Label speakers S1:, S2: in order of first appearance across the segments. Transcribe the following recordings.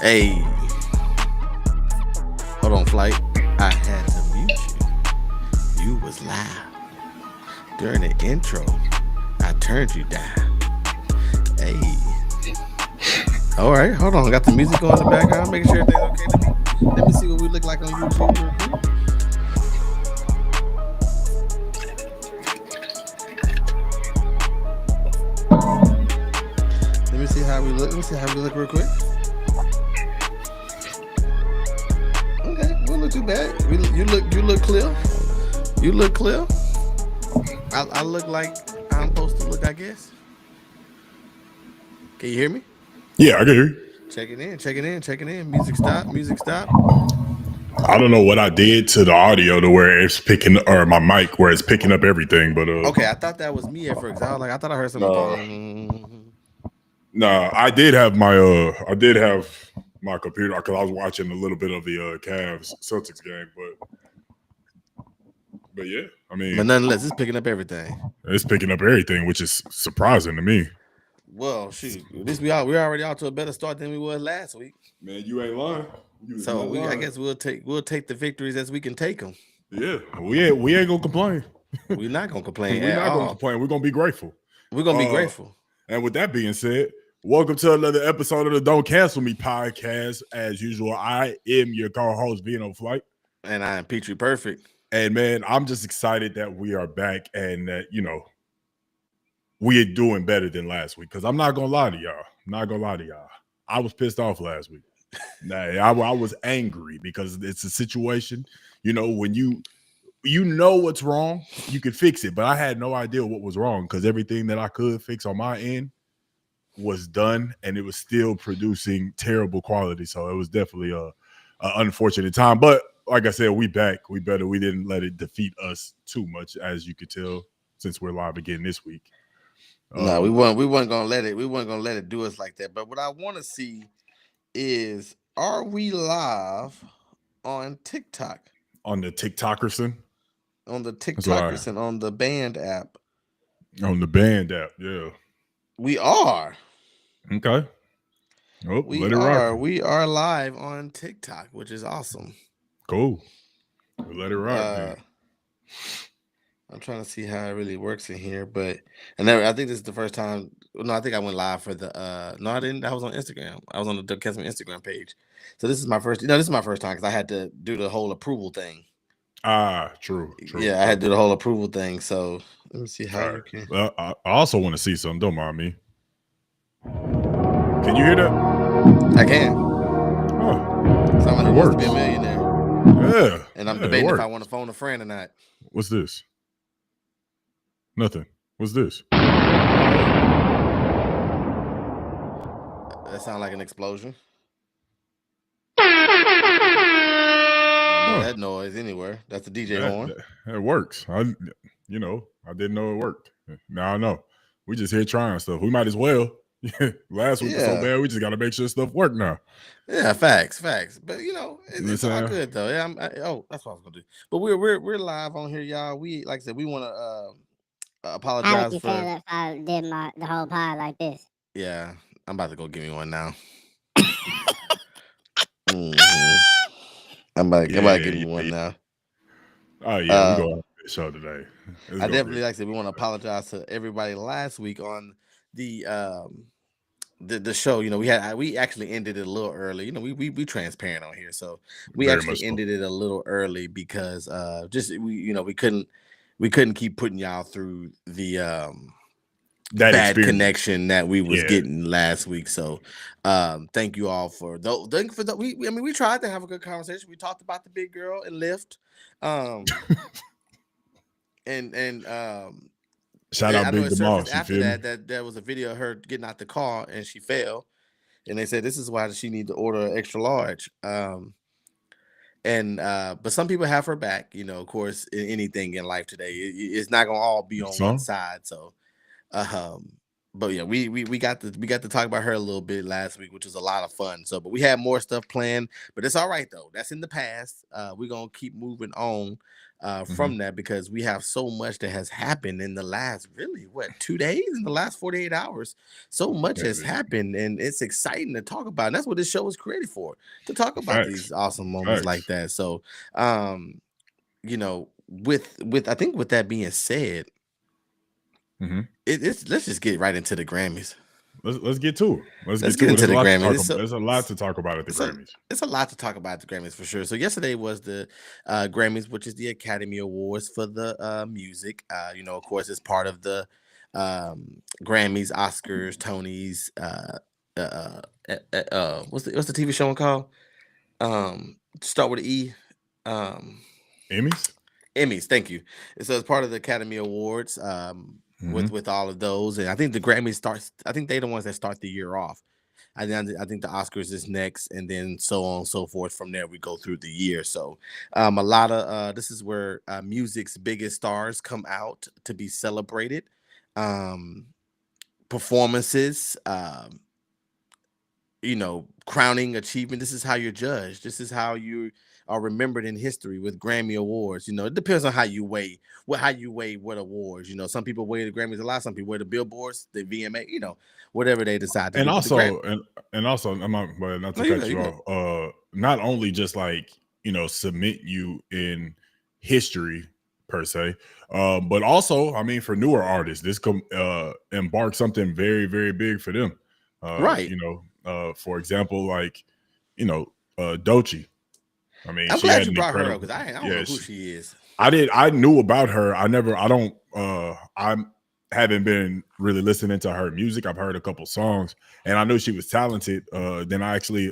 S1: Hey, hold on, flight. I had to mute you. You was loud. During the intro, I turned you down. Hey. All right, hold on. Got the music on in the background, making sure everything's okay. Let me see what we look like on YouTube real quick. Let me see how we look. Let me see how we look real quick. Okay, we don't look too bad. You look clear. You look clear. I look like I'm supposed to look, I guess. Can you hear me?
S2: Yeah, I can hear you.
S1: Checking in. Music stop.
S2: I don't know what I did to the audio to where it's picking, or my mic where it's picking up everything, but
S1: okay, I thought that was me at first. I was like, I thought I heard something.
S2: No, I did have my computer because I was watching a little bit of the Cavs Celtics game, but But yeah, I
S1: But
S2: mean,
S1: nonetheless, it's picking up everything.
S2: it's picking up everything, which is surprising to me.
S1: Well, shoot, at least we're already off to a better start than we was last week.
S2: Man, you ain't lying. You is
S1: So
S2: not lying.
S1: I guess we'll take the victories as we can take them.
S2: Yeah, we ain't gonna complain.
S1: We're not gonna complain
S2: We're
S1: at
S2: not gonna
S1: all.
S2: complain. We're gonna be grateful.
S1: We're gonna be grateful.
S2: And with that being said, welcome to another episode of the Don't Cancel Me podcast. As usual, I am your co-host, Vino Flight.
S1: And I am Petrie Perfect.
S2: And man, I'm just excited that we are back and that, we are doing better than last week. Because I'm not gonna lie to y'all. I was pissed off last week. I was angry because it's a situation, when you know what's wrong, you can fix it. But I had no idea what was wrong because everything that I could fix on my end was done and it was still producing terrible quality. So it was definitely a unfortunate time. But like I said, we back. We better. We didn't let it defeat us too much, as you could tell, since we're live again this week.
S1: No, we weren't gonna let it do us like that. But what I want to see is, are we live on TikTok?
S2: On the TikTokerson?
S1: On the TikTokerson, on the Band app.
S2: On the Band app, yeah.
S1: We are.
S2: Okay. Oh,
S1: we are. We are live on TikTok, which is awesome.
S2: Cool. We'll let it rock.
S1: I'm trying to see how it really works in here, but I think this is the first time. No, I think I went live for the. No, I didn't. I was on Instagram. I was on the Don't Cancel Me Instagram page. So this is my first. This is my first time because I had to do the whole approval thing.
S2: True.
S1: Yeah, I had to do the whole approval thing. So let me see how you can.
S2: I also want to see something. Don't mind me. Can you hear that?
S1: I can.
S2: Oh,
S1: sound like Who Wants to Be a Millionaire.
S2: Yeah.
S1: And I'm debating if I want to phone a friend or not.
S2: What's this? Nothing. What's this?
S1: That sounds like an explosion. That noise anywhere. That's the DJ horn.
S2: It works. I didn't know it worked. Now I know. We just here trying stuff. We might as well. Last week was so bad. We just got to make sure stuff work now.
S1: Yeah, facts. But it's all good though. Yeah. That's what I was gonna do. But we're live on here, y'all. We, like I said, we want to apologize for.
S3: I did the whole pod like this.
S1: Yeah, I'm about to go give me one now. I'm about to give me one now.
S2: Oh yeah, we go on the show today.
S1: I definitely, like I said, we want to apologize to everybody last week on the show. We actually ended it a little early. We transparent on here, so we actually ended it a little early because we couldn't keep putting y'all through the bad experience. Connection that we was getting last week. So thank you all for that. We tried to have a good conversation. We talked about the big girl and Lyft. And
S2: shout out Big Demoss.
S1: After that there was a video of her getting out the car and she fell, and they said this is why she need to order an extra large. But some people have her back. Of course, anything in life today, it's not gonna all be on one side. So, but yeah, we got to talk about her a little bit last week, which was a lot of fun. So, but we had more stuff planned, but it's all right though. That's in the past. We're gonna keep moving on from that because we have so much that has happened in the last 2 days, in the last 48 hours. So much has happened, and it's exciting to talk about. And that's what this show was created for, to talk about these awesome moments like that. So, with I think with that being said. Let's just get right into the Grammys.
S2: Let's get to it. Let's get
S1: into the Grammys.
S2: There's a lot to talk about at the Grammys.
S1: It's a lot to talk about at the Grammys for sure. So yesterday was the Grammys, which is the Academy Awards for the music. Of course, it's part of the Grammys, Oscars, Tonys. What's the TV show called? Start with an E. Emmys. Thank you. So it's part of the Academy Awards. With all of those, and I think the Grammys starts. I think they're the ones that start the year off. I think the Oscars is next, and then so on and so forth. From there, we go through the year. So, a lot of this is where music's biggest stars come out to be celebrated. Performances, crowning achievement. This is how you're judged. This is how you are remembered in history with Grammy awards. You know, it depends on how you weigh what awards. You know, some people weigh the Grammys a lot, some people weigh the Billboards, the VMA. You know, whatever they decide to
S2: And
S1: do. But the Grammy,
S2: also, and also, I'm not, well, not
S1: no,
S2: to
S1: you
S2: cut
S1: good, you
S2: you
S1: good.
S2: off. Not only just like submit you in history per se, but also, I mean, for newer artists, this embark something very, very big for them.
S1: Right.
S2: For example, like Doechii. I mean,
S1: I'm
S2: she
S1: glad
S2: had
S1: you
S2: an
S1: brought her up
S2: incredible.
S1: because I don't know
S2: Yeah,
S1: who she is.
S2: I knew about her. I don't. I haven't been really listening to her music. I've heard a couple songs, and I knew she was talented. Then I actually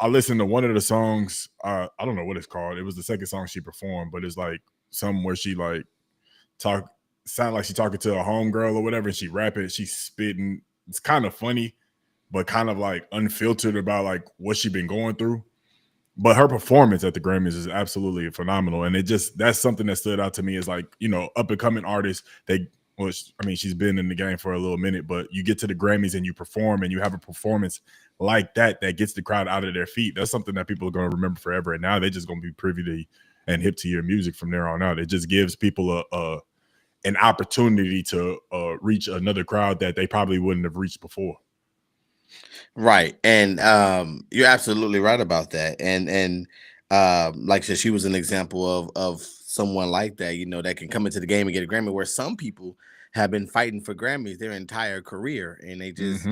S2: I listened to one of the songs. I don't know what it's called. It was the second song she performed, but it's like some where she like sound like she talking to a homegirl or whatever, and she rapping, she's spitting. It's kind of funny, but kind of like unfiltered about like what she been going through. But her performance at the Grammys is absolutely phenomenal, and that's something that stood out to me is like up and coming artists. I mean, she's been in the game for a little minute, but you get to the Grammys and you perform and you have a performance like that gets the crowd out of their feet. That's something that people are going to remember forever. And now they're just going to be privy to and hip to your music from there on out. It just gives people an opportunity to reach another crowd that they probably wouldn't have reached before.
S1: Right. And you're absolutely right about that. And like I said, she was an example of someone like that, that can come into the game and get a Grammy, where some people have been fighting for Grammys their entire career, and they just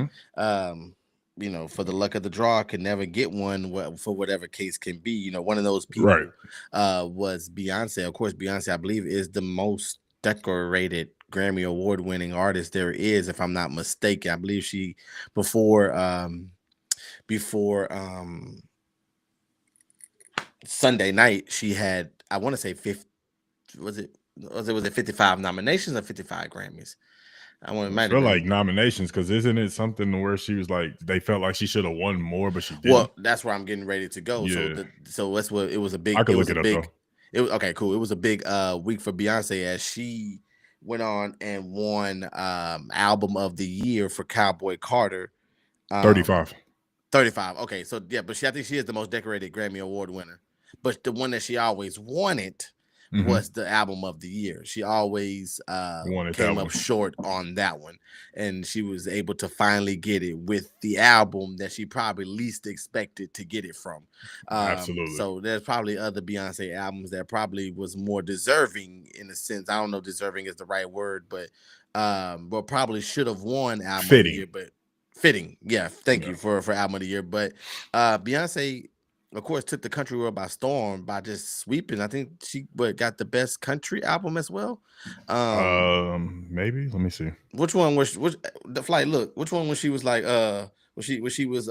S1: for the luck of the draw can never get one, for whatever case can be. One of those people
S2: Right.
S1: was Beyonce. Of course, Beyonce, I believe, is the most decorated Grammy award winning artist there is, if I'm not mistaken. I believe she before Sunday night, she had, I want to say 50, was it 55 nominations or 55 Grammys? I want to
S2: I
S1: might
S2: feel
S1: have
S2: like
S1: been.
S2: nominations, because isn't it something where she was like they felt like she should have won more, but she didn't?
S1: Well, that's where I'm getting ready to go.
S2: Yeah.
S1: So that's what it was.
S2: I could look it up though.
S1: It was okay, cool. It was a big week for Beyonce, as she went on and won album of the year for Cowboy Carter.
S2: 35.
S1: 35. Okay, so yeah, but I think she is the most decorated Grammy Award winner. But the one that she always wanted was the album of the year. She always came up short on that one, and she was able to finally get it with the album that she probably least expected to get it from.
S2: Absolutely.
S1: So there's probably other Beyonce albums that probably was more deserving, in a sense. I don't know if deserving is the right word, but probably should have won album of the year. But fitting, yeah. Thank you for album of the year. But Beyonce, of course, took the country world by storm by just sweeping. I think she got the best country album as well.
S2: Maybe. Let me see.
S1: Which one was the flight? Look, which one when she was like when she was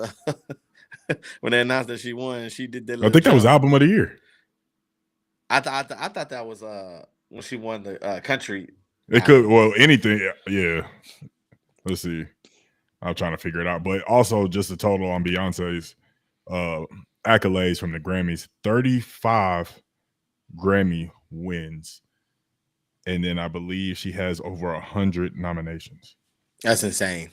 S1: when they announced that she won, she did that.
S2: I think that was album of the year.
S1: I thought that was when she won the country.
S2: It could, well, anything. Yeah. Let's see. I'm trying to figure it out, but also just the total on Beyonce's accolades from the Grammys: 35 Grammy wins, and then I believe she has over 100 nominations.
S1: That's insane.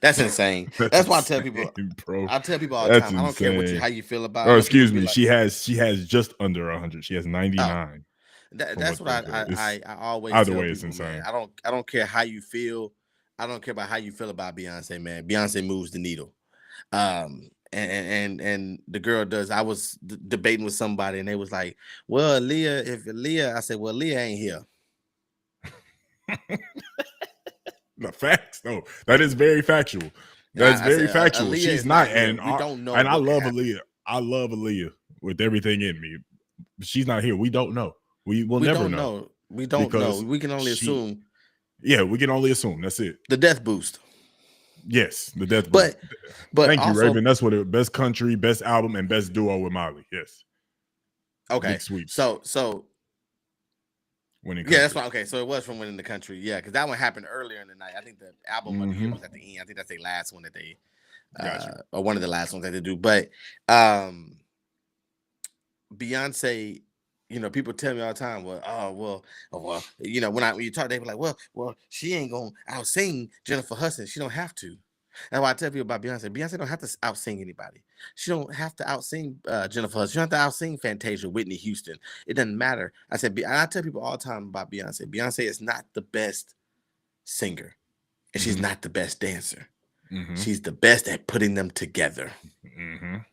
S1: That's insane. That's why I tell people,
S2: bro.
S1: I tell people all the time, I don't care how you feel about it.
S2: Oh, excuse me. Like, she has just under 100. She has 99.
S1: That's what I always
S2: either
S1: tell
S2: way,
S1: people,
S2: it's insane.
S1: Man. I don't care how you feel. I don't care about how you feel about Beyonce, man. Beyonce moves the needle. And the girl does. I was debating with somebody, and they was like, well, Aaliyah, I said, well, Aaliyah ain't here.
S2: The facts, no, that is very factual. That's very factual. She's not, and we don't know. And I love Aaliyah. I love Aaliyah with everything in me. She's not here. We don't know. We will never know.
S1: We don't know. We can only assume.
S2: Yeah, we can only assume. That's it.
S1: The death boost.
S2: Yes, the death boost.
S1: But
S2: thank
S1: also,
S2: you, Raven. That's what it. Best country, best album, and best duo with Molly. Yes.
S1: Okay.
S2: Big sweeps.
S1: So.
S2: Winning
S1: yeah, that's why. Okay, so it was from Winning the Country. Yeah, because that one happened earlier in the night. I think the album of the year was at the end. I think that's the last one that they, or one of the last ones that they do. But Beyonce, people tell me all the time, well, when you talk, they be like, well, she ain't gonna out sing Jennifer Hudson. She don't have to. That's why I tell people about Beyonce. Beyonce don't have to out-sing anybody. She don't have to out-sing Jennifer Hudson. She don't have to out-sing Fantasia, Whitney Houston. It doesn't matter. I tell people all the time about Beyonce. Beyonce is not the best singer, and she's not the best dancer. She's the best at putting them together. And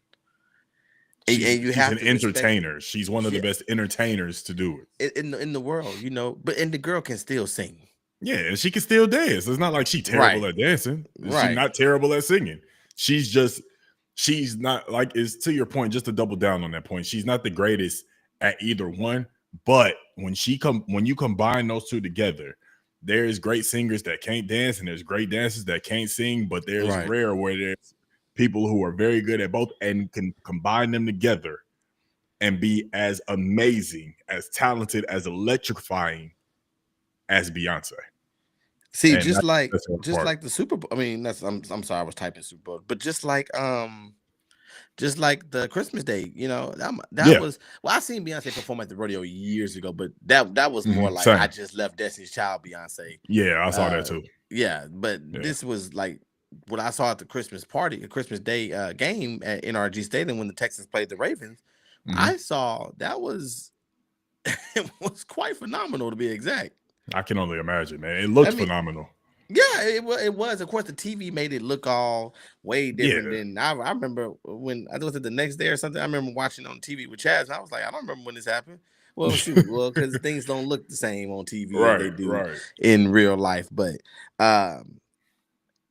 S1: you
S2: she's
S1: have
S2: an
S1: to
S2: entertainer. She's one of the best entertainers to do it
S1: in the world, you know. And the girl can still sing.
S2: Yeah, and she can still dance. It's not like she's terrible at dancing. She's not terrible at singing. She's not, like, it's to your point, just to double down on that point. She's not the greatest at either one, but when you combine those two together, there's great singers that can't dance and there's great dancers that can't sing, but there's rare where there's people who are very good at both and can combine them together and be as amazing, as talented, as electrifying as Beyonce.
S1: See, and just like the Super Bowl. I mean, I'm sorry, I was typing Super Bowl, but just like the Christmas Day, you know, that was, well, I seen Beyonce perform at the rodeo years ago, but that was more like I just left Destiny's Child Beyonce.
S2: Yeah, I saw that too.
S1: Yeah, but this was like what I saw at the Christmas party, a Christmas Day game at NRG Stadium when the Texans played the Ravens. I saw that was it was quite phenomenal, to be exact.
S2: I can only imagine, man. It looked phenomenal.
S1: Yeah, it was. Of course, the TV made it look all way different than I remember when I was it the next day or something. I remember watching on TV with Chaz, and I was like, I don't remember when this happened. Well, shoot, because things don't look the same on TV as they do in real life. But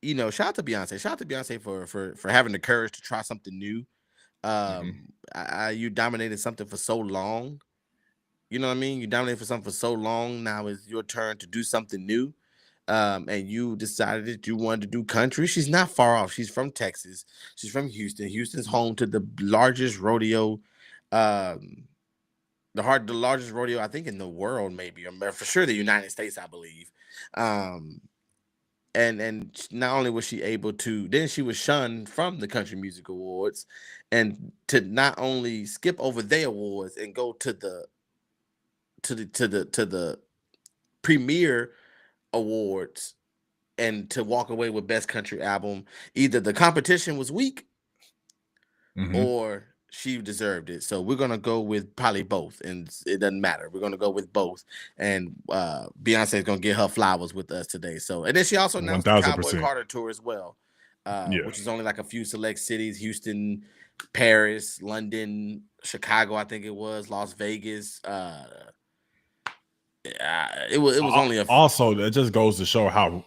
S1: you know, shout out to Beyonce. Shout out to Beyonce for having the courage to try something new. You dominated something for so long. You know what I mean? You dominated for something for so long. Now it's your turn to do something new. And you decided that you wanted to do country. She's not far off. She's from Texas. She's from Houston. Houston's home to the largest rodeo, the largest rodeo, I think, in the world, maybe, or for sure the United States, I believe. And not only was she able to, then she was shunned from the Country Music Awards, and to not only skip over their awards and go to the premiere awards and to walk away with best country album. Either the competition was weak or she deserved it. So we're gonna go with probably both, and it doesn't matter. We're gonna go with both, and Beyonce is gonna get her flowers with us today. So, and then she also announced the Cowboy Carter tour as well, which is only like a few select cities: Houston, Paris, London, Chicago, I think it was, Las Vegas. It was only a.
S2: Also, that just goes to show how,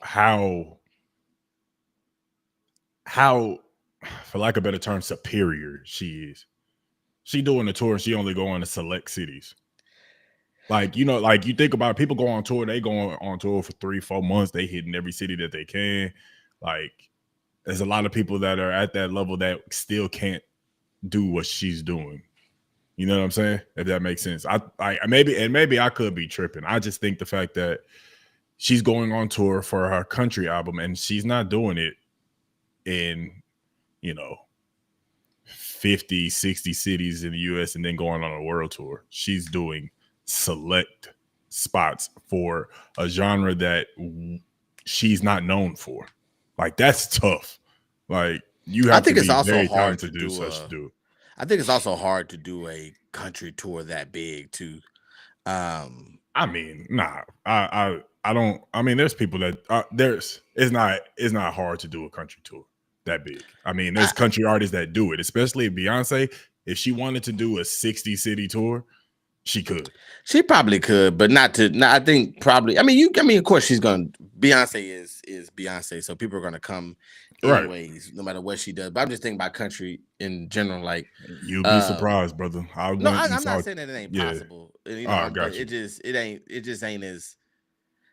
S2: for lack of a better term, superior she is. She doing the tour. She only going to select cities. Like, you know, like you think about it, people go on tour. They go on tour for 3-4 months. They hitting every city that they can. Like, there's a lot of people that are at that level that still can't do what she's doing. You know what I'm saying? If that makes sense. Maybe I could be tripping. I just think the fact that she's going on tour for her country album and she's not doing it in, you know, 50, 60 cities in the US and then going on a world tour. She's doing select spots for a genre that she's not known for. Like, that's tough. Like, you have to be very talented to do such.
S1: I think it's also hard to do a country tour that big too.
S2: I mean, nah, I don't. I mean, there's people that it's not hard to do a country tour that big. I mean, there's country artists that do it, especially Beyonce. If she wanted to do a 60 city tour, she could.
S1: She probably could, but not. I think probably. I mean, of course, she's gonna. Beyonce is Beyonce, so people are gonna come anyways, no matter what she does. But I'm just thinking about country in general. Like,
S2: you'll be surprised, brother.
S1: I'm not saying that it ain't possible. You know, but it just ain't as,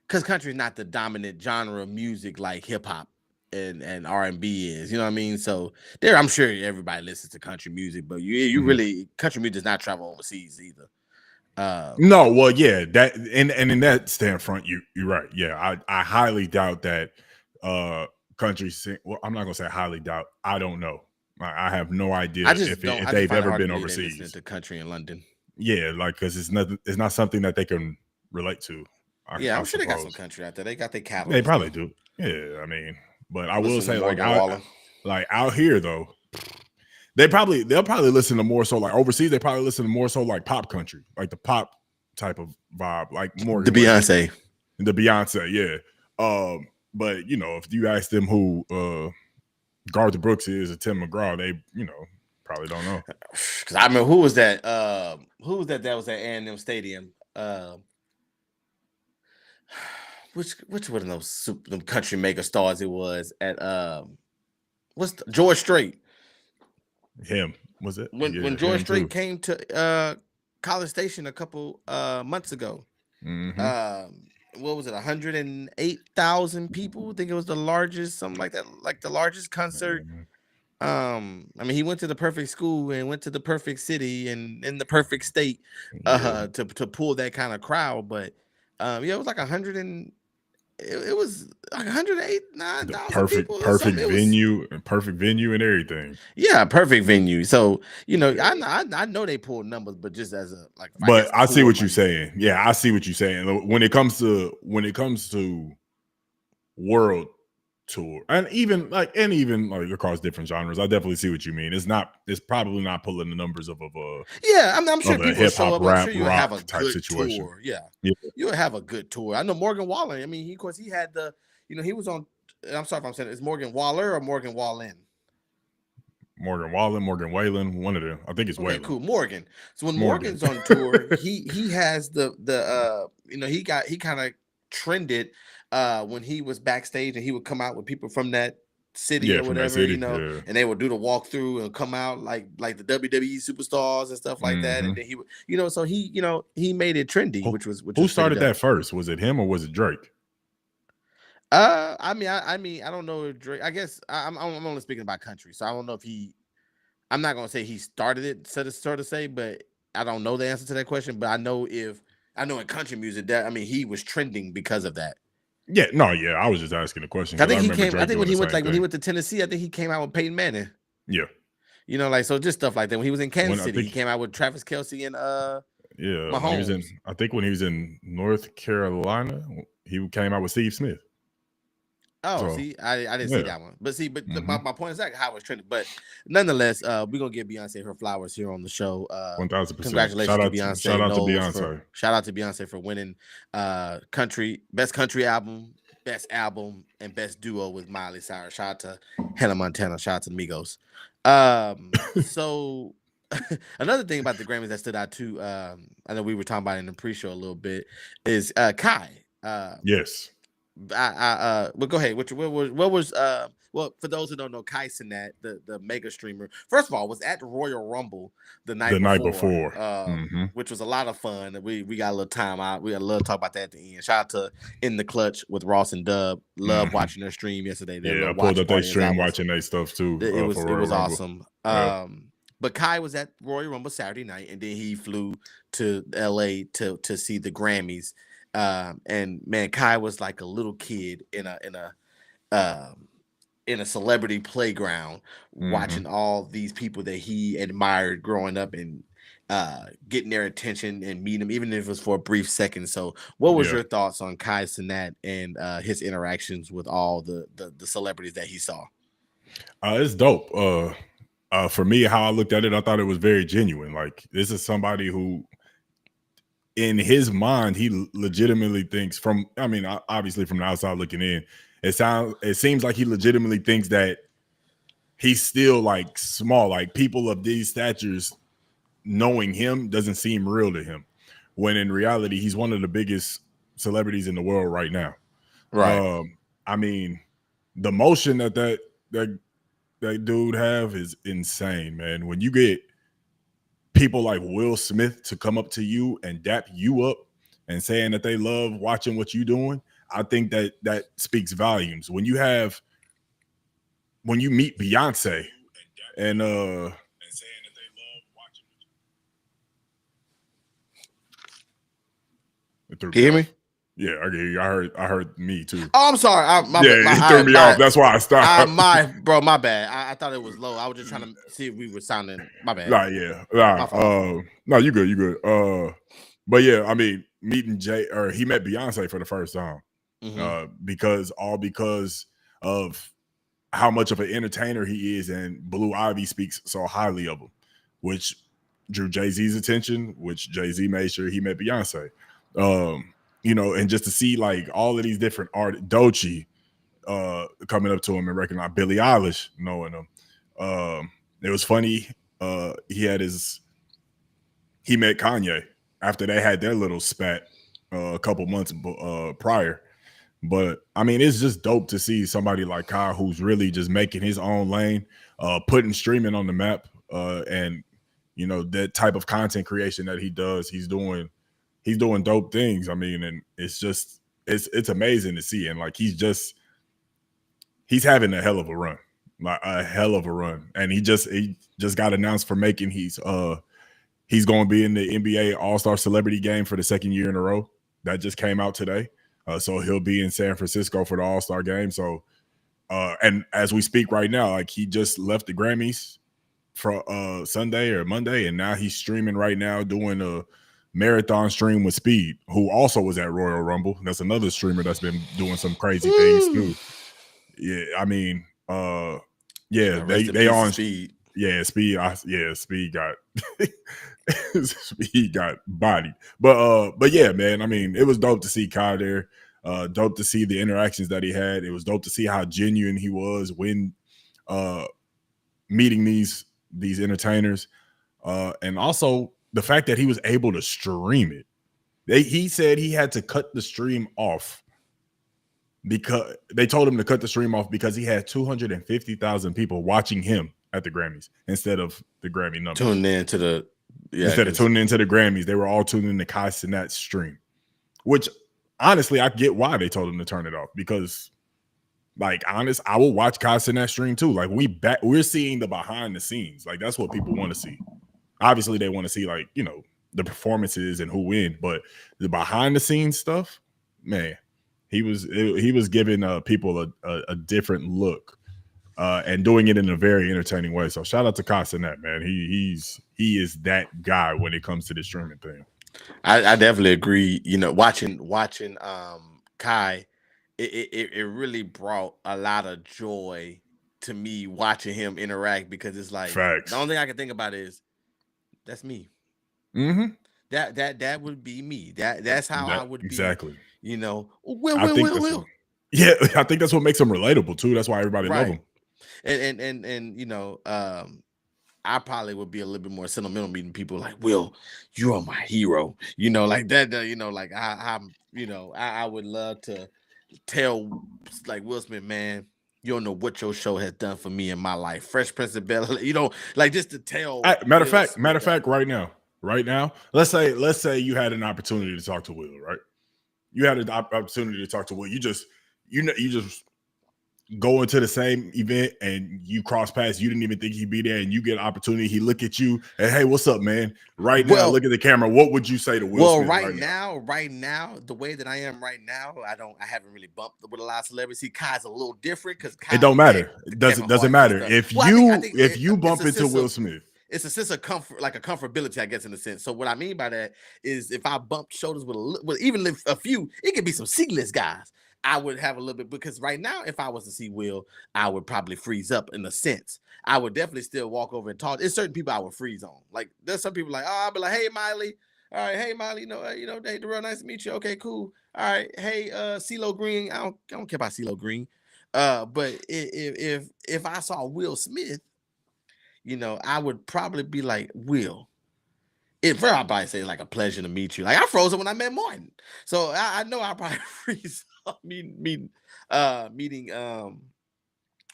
S1: because country is not the dominant genre of music like hip hop and R&B is. You know what I mean? So I'm sure everybody listens to country music, but you really, country music does not travel overseas either.
S2: No, well, yeah, that and in that standpoint, you're right. Yeah, I highly doubt that country sing. Well, I'm not gonna say highly doubt. I don't know. I have no idea if they've ever been overseas.
S1: To country in London.
S2: Yeah, like, because it's not something that they can relate to.
S1: I'm sure they got some country out there. They got their catalog.
S2: They probably do. Yeah, I mean, But I will
S1: Listen to
S2: say,
S1: Morgan Wallen.
S2: out here though, they'll probably listen to more so like overseas. They probably listen to more so like pop country, like the pop type of vibe, like Morgan
S1: The
S2: Wallen.
S1: Beyonce.
S2: The Beyonce, yeah. But you know, if you ask them who Garth Brooks is or Tim McGraw, they probably don't know.
S1: Because I remember who was that? Who was that? That was at A&M Stadium. Which one of those them country mega stars it was at? George Strait?
S2: Him was it
S1: When George Strait came to College Station a couple months ago. What was it? 108,000 people. I think it was the largest, something like that, like the largest concert. I mean, he went to the perfect school and went to the perfect city and in the perfect state to pull that kind of crowd. But it was like 100 and it was like 108,000 people.
S2: Perfect venue and everything.
S1: Yeah, perfect venue. So I know they pulled numbers, but just as a like.
S2: But I see what you're saying. Yeah, I see what you're saying. When it comes to world tour and even like across different genres, I definitely see what you mean. It's probably not pulling the numbers of
S1: I'm sure people show up. I'm sure you have a
S2: type
S1: good
S2: situation.
S1: Tour. Yeah, you'll have a good tour. I know Morgan Wallen. I mean, he had the he was on. I'm sorry if I'm saying it's Morgan Waller or Morgan Wallen.
S2: Morgan Wallen, Morgan Whalen, one of them. I think it's Whalen.
S1: Cool. Morgan. So when Morgan's on tour, he has he kind of trended when he was backstage and he would come out with people from that city or whatever, and they would do the walkthrough and come out like the WWE superstars and stuff like that. And then he would, so he made it trendy, which
S2: who started that first? Was it him or was it Drake?
S1: I mean, I don't know if Drake. I guess I'm only speaking about country, so I don't know if I'm not gonna say he started it, so to say, but I don't know the answer to that question. But I know in country music that he was trending because of that.
S2: Yeah, I was just asking the question.
S1: I think he came. I think when he went to Tennessee, I think he came out with Peyton Manning.
S2: Yeah,
S1: so just stuff like that. When he was in Kansas City, he came out with Travis Kelce and Mahomes.
S2: I think when he was in North Carolina, he came out with Steve Smith.
S1: Oh, see, I didn't see that one, but my point is exactly how it was trending. But nonetheless, we're gonna give Beyonce her flowers here on the show.
S2: 1,000%.
S1: Congratulations to Beyonce.
S2: Shout out to Beyonce.
S1: Shout out to Beyonce for winning best country album, best album, and best duo with Miley Cyrus. Shout out to Hannah Montana. Shout out to Migos. So another thing about the Grammys that stood out too, I know we were talking about it in the pre-show a little bit, is Kai.
S2: Yes.
S1: Well, go ahead. What was well, for those who don't know, Kai Cenat, the mega streamer, first of all, was at the Royal Rumble the night before. Which was a lot of fun. We got a little time out. We got a little talk about that at the end. Shout out to In the Clutch with Ross and Dub. Love watching their stream yesterday.
S2: I pulled up their stream watching their stuff too.
S1: It was awesome.
S2: Yeah.
S1: But Kai was at Royal Rumble Saturday night, and then he flew to LA to see the Grammys. And man, Kai was like a little kid in a celebrity playground, watching all these people that he admired growing up and getting their attention and meeting them, even if it was for a brief second. So what was your thoughts on Kai Cenat and his interactions with all the celebrities that he saw?
S2: It's dope. For me, how I looked at it, I thought it was very genuine. Like, this is somebody who, in his mind, he legitimately thinks obviously from the outside looking in, it seems like he legitimately thinks that he's still like small, like people of these statures knowing him doesn't seem real to him, when in reality, he's one of the biggest celebrities in the world right now.
S1: Right.
S2: The motion that dude have is insane, man. When you get people like Will Smith to come up to you and dap you up and saying that they love watching what you're doing, I think that speaks volumes. When you meet Beyonce and saying that they love watching what you.
S1: Can you hear me?
S2: Yeah, I hear you. I heard me too.
S1: Oh, I'm sorry.
S2: He threw me off. That's why I stopped.
S1: My bad. I thought it was low. I was just trying to see if we were sounding. My bad.
S2: No, you good. You good. But yeah, meeting he met Beyonce for the first time, because of how much of an entertainer he is, and Blue Ivy speaks so highly of him, which drew Jay-Z's attention, which Jay-Z made sure he met Beyonce. You know, and just to see like all of these different art, Doechii coming up to him and recognize Billie Eilish knowing him. It was funny. He met Kanye after they had their little spat a couple months prior. But I mean, it's just dope to see somebody like Kai who's really just making his own lane, putting streaming on the map, and you know that type of content creation that he does. He's doing dope things. I mean, and it's amazing to see, and like he's he's having a hell of a run, like a hell of a run. And he just got announced for making he's going to be in the NBA All-Star Celebrity Game for the second year in a row. That just came out today. So he'll be in San Francisco for the All-Star Game. So and as we speak right now, like he just left the Grammys for Sunday or Monday, and now he's streaming right now, doing a marathon stream with Speed, who also was at Royal Rumble. That's another streamer that's been doing some crazy things too. Yeah, I mean, yeah, they on
S1: Speed.
S2: Yeah, Speed. Speed got Speed got bodied. But yeah, man. I mean, it was dope to see Kai there. Dope to see the interactions that he had. It was dope to see how genuine he was when meeting these entertainers, and also the fact that he was able to stream it. He said he had to cut the stream off because they told him to cut the stream off because he had 250,000 people watching him at the Grammys instead of the Grammy numbers. Instead of tuning into the Grammys, they were all tuning into Kai Cenat's stream, which honestly, I get why they told him to turn it off, because like I will watch Kai Cenat stream too. Like we're seeing the behind the scenes. Like that's what people want to see. Obviously, they want to see like, you know, the performances and who win, but the behind the scenes stuff, man, he was giving people a different look, and doing it in a very entertaining way. So shout out to Kai Cenat, man. He is that guy when it comes to the streaming thing.
S1: I definitely agree. You know, watching Kai, it really brought a lot of joy to me watching him interact, because it's like
S2: Facts.
S1: The only thing I can think about is that's me.
S2: Mm-hmm.
S1: That would be me. That's how I would be.
S2: Exactly.
S1: You know,
S2: Will. Yeah, I think that's what makes him relatable too. That's why everybody love him.
S1: And you know, I probably would be a little bit more sentimental meeting people like, Will, you are my hero. You know, like that. You know, like I would love to tell like Will Smith, man, you don't know what your show has done for me in my life. Fresh Prince of Bel-Air, you know, like just to tell.
S2: Matter of fact, right now, let's say you had an opportunity to talk to Will, right? You had an opportunity to talk to Will. You just go into the same event and you cross paths. You didn't even think he'd be there, and you get an opportunity. He look at you and, hey, what's up, man? Right now, look at the camera. What would you say to Will Smith?
S1: Right now, the way that I am right now, I haven't really bumped with a lot of celebrities. See, Kai's a little different because
S2: it don't matter. It doesn't matter if you bump into Will Smith.
S1: It's a sense of comfort, like a comfortability, I guess, in a sense. So what I mean by that is if I bump shoulders with even if a few, it could be some C-list guys, I would have a little bit, because right now, if I was to see Will, I would probably freeze up in a sense. I would definitely still walk over and talk. There's certain people I would freeze on. Like there's some people like, oh, I'll be like, hey, Miley. All right, hey, Miley, hey, real nice to meet you. Okay, cool. All right, hey, CeeLo Green. I don't care about CeeLo Green. But if I saw Will Smith, you know, I would probably be like, Will, I'd probably say like a pleasure to meet you. Like I froze it when I met Martin. So I know I'll probably freeze up meeting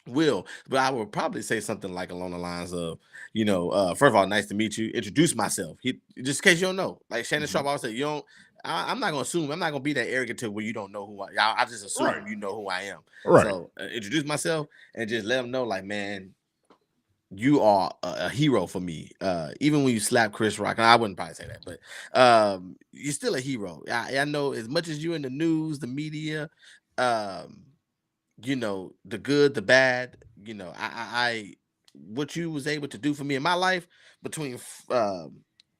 S1: Will, but I would probably say something like along the lines of, you know, first of all, nice to meet you. Introduce myself. Just in case you don't know. Like Shannon Sharp always say, I'm not gonna assume. I'm not gonna be that arrogant to where you don't know who I just assume you know who I am.
S2: Right.
S1: So introduce myself and just let them know, like, man, you are a hero for me. Even when you slap Chris Rock, and I wouldn't probably say that, but you're still a hero. I know as much as you in the news, the media, you know, the good, the bad, you know, I what you was able to do for me in my life between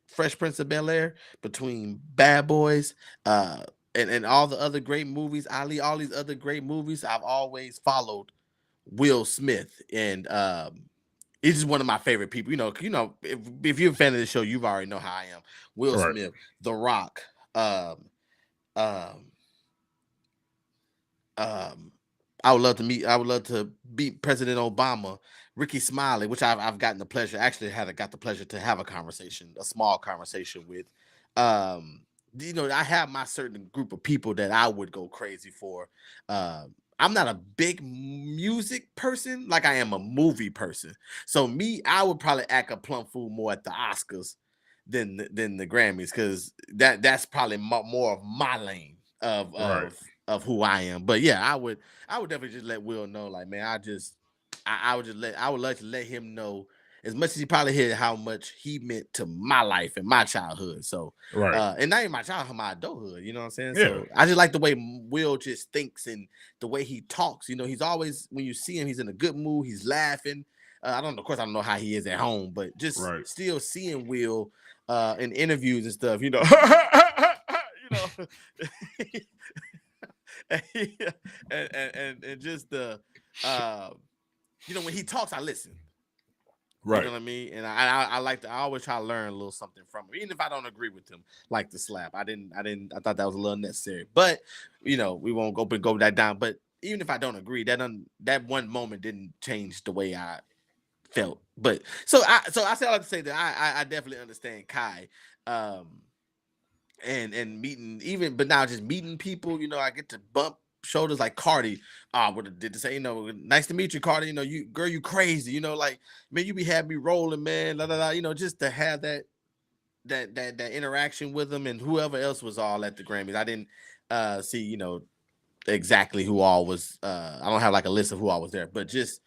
S1: Fresh Prince of Bel-Air, between Bad Boys, and all the other great movies, Ali, all these other great movies, I've always followed Will Smith, and he's just one of my favorite people. If you're a fan of the show, you've already know how I am. Will
S2: Right.
S1: Smith, The Rock, um, um, um, I would love to meet. I would love to beat President Obama, Ricky Smiley, which I've gotten the pleasure. Actually, got the pleasure to have a small conversation with. Um, I have my certain group of people that I would go crazy for. I'm not a big music person, like I am a movie person. So me, I would probably act a plum fool more at the Oscars than the Grammys, because that's probably more of my lane of
S2: Right.
S1: of who I am. But yeah, I would definitely just let Will know, like, man, I would like to let him know, as much as he probably heard, how much he meant to my life and my childhood. So
S2: Right.
S1: and not even my childhood, my adulthood, you know what I'm saying?
S2: Yeah.
S1: So I just like the way Will just thinks and the way he talks. He's always, when you see him, he's in a good mood, he's laughing. I don't know, of course I don't know how he is at home, but just
S2: Right.
S1: still seeing Will in interviews and stuff, you know. and just the when he talks, I listen.
S2: Right.
S1: You know what I mean? And I like to, I always try to learn a little something from him, even if I don't agree with him. Like the slap, I thought that was a little necessary, but we won't go that down. But even if I don't agree, that one moment didn't change the way I felt. But so I say I like to say that I definitely understand Kai, and meeting, even, but now just meeting people, I get to bump shoulders like Cardi. Would have did to say, nice to meet you, Cardi. You crazy. Like, man, you be having me rolling, man. La, la, la, just to have that interaction with them, and whoever else was all at the Grammys. I didn't see, exactly who all was. I don't have like a list of who all was there, but just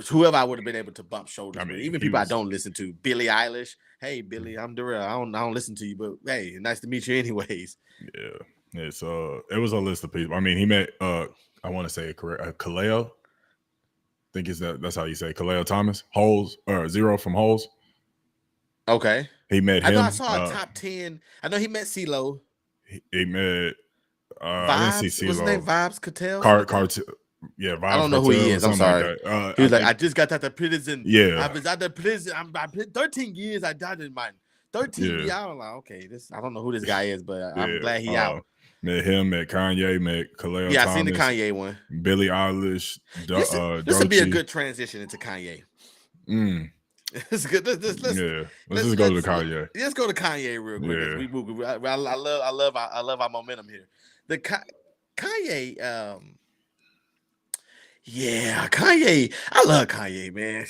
S1: whoever I would have been able to bump shoulders with, even people I don't listen to. Billie Eilish. Hey, Billie, I'm Darrell. I don't listen to you, but hey, nice to meet you anyways.
S2: Yeah. It's it was a list of people. I mean, he met I want to say it correct, Kaleo. I think that's how you say it. Kaleo Thomas. Holes, or Zero from Holes.
S1: Okay.
S2: He met him.
S1: I know I saw a top 10. I know he met CeeLo.
S2: He met
S1: Vibes.
S2: I didn't see CeeLo.
S1: What's his name? Vibes Cartel.
S2: Yeah, Vibes
S1: I don't know who he is. I'm sorry.
S2: Like
S1: he was I just got out of prison.
S2: Yeah.
S1: I was out of prison. I'm 13 years. I died in mine. 13 years. I was like, okay, I don't know who this guy is, but I'm glad he out.
S2: Met him, met Kanye, met Kaleo
S1: Yeah,
S2: Thomas.
S1: I seen the Kanye one.
S2: Billie Eilish.
S1: This would be a good transition into Kanye. It's good. Let's
S2: just go to Kanye.
S1: Let's go to Kanye real quick. As we move. I love our momentum here. The Kanye. Yeah, Kanye. I love Kanye, man.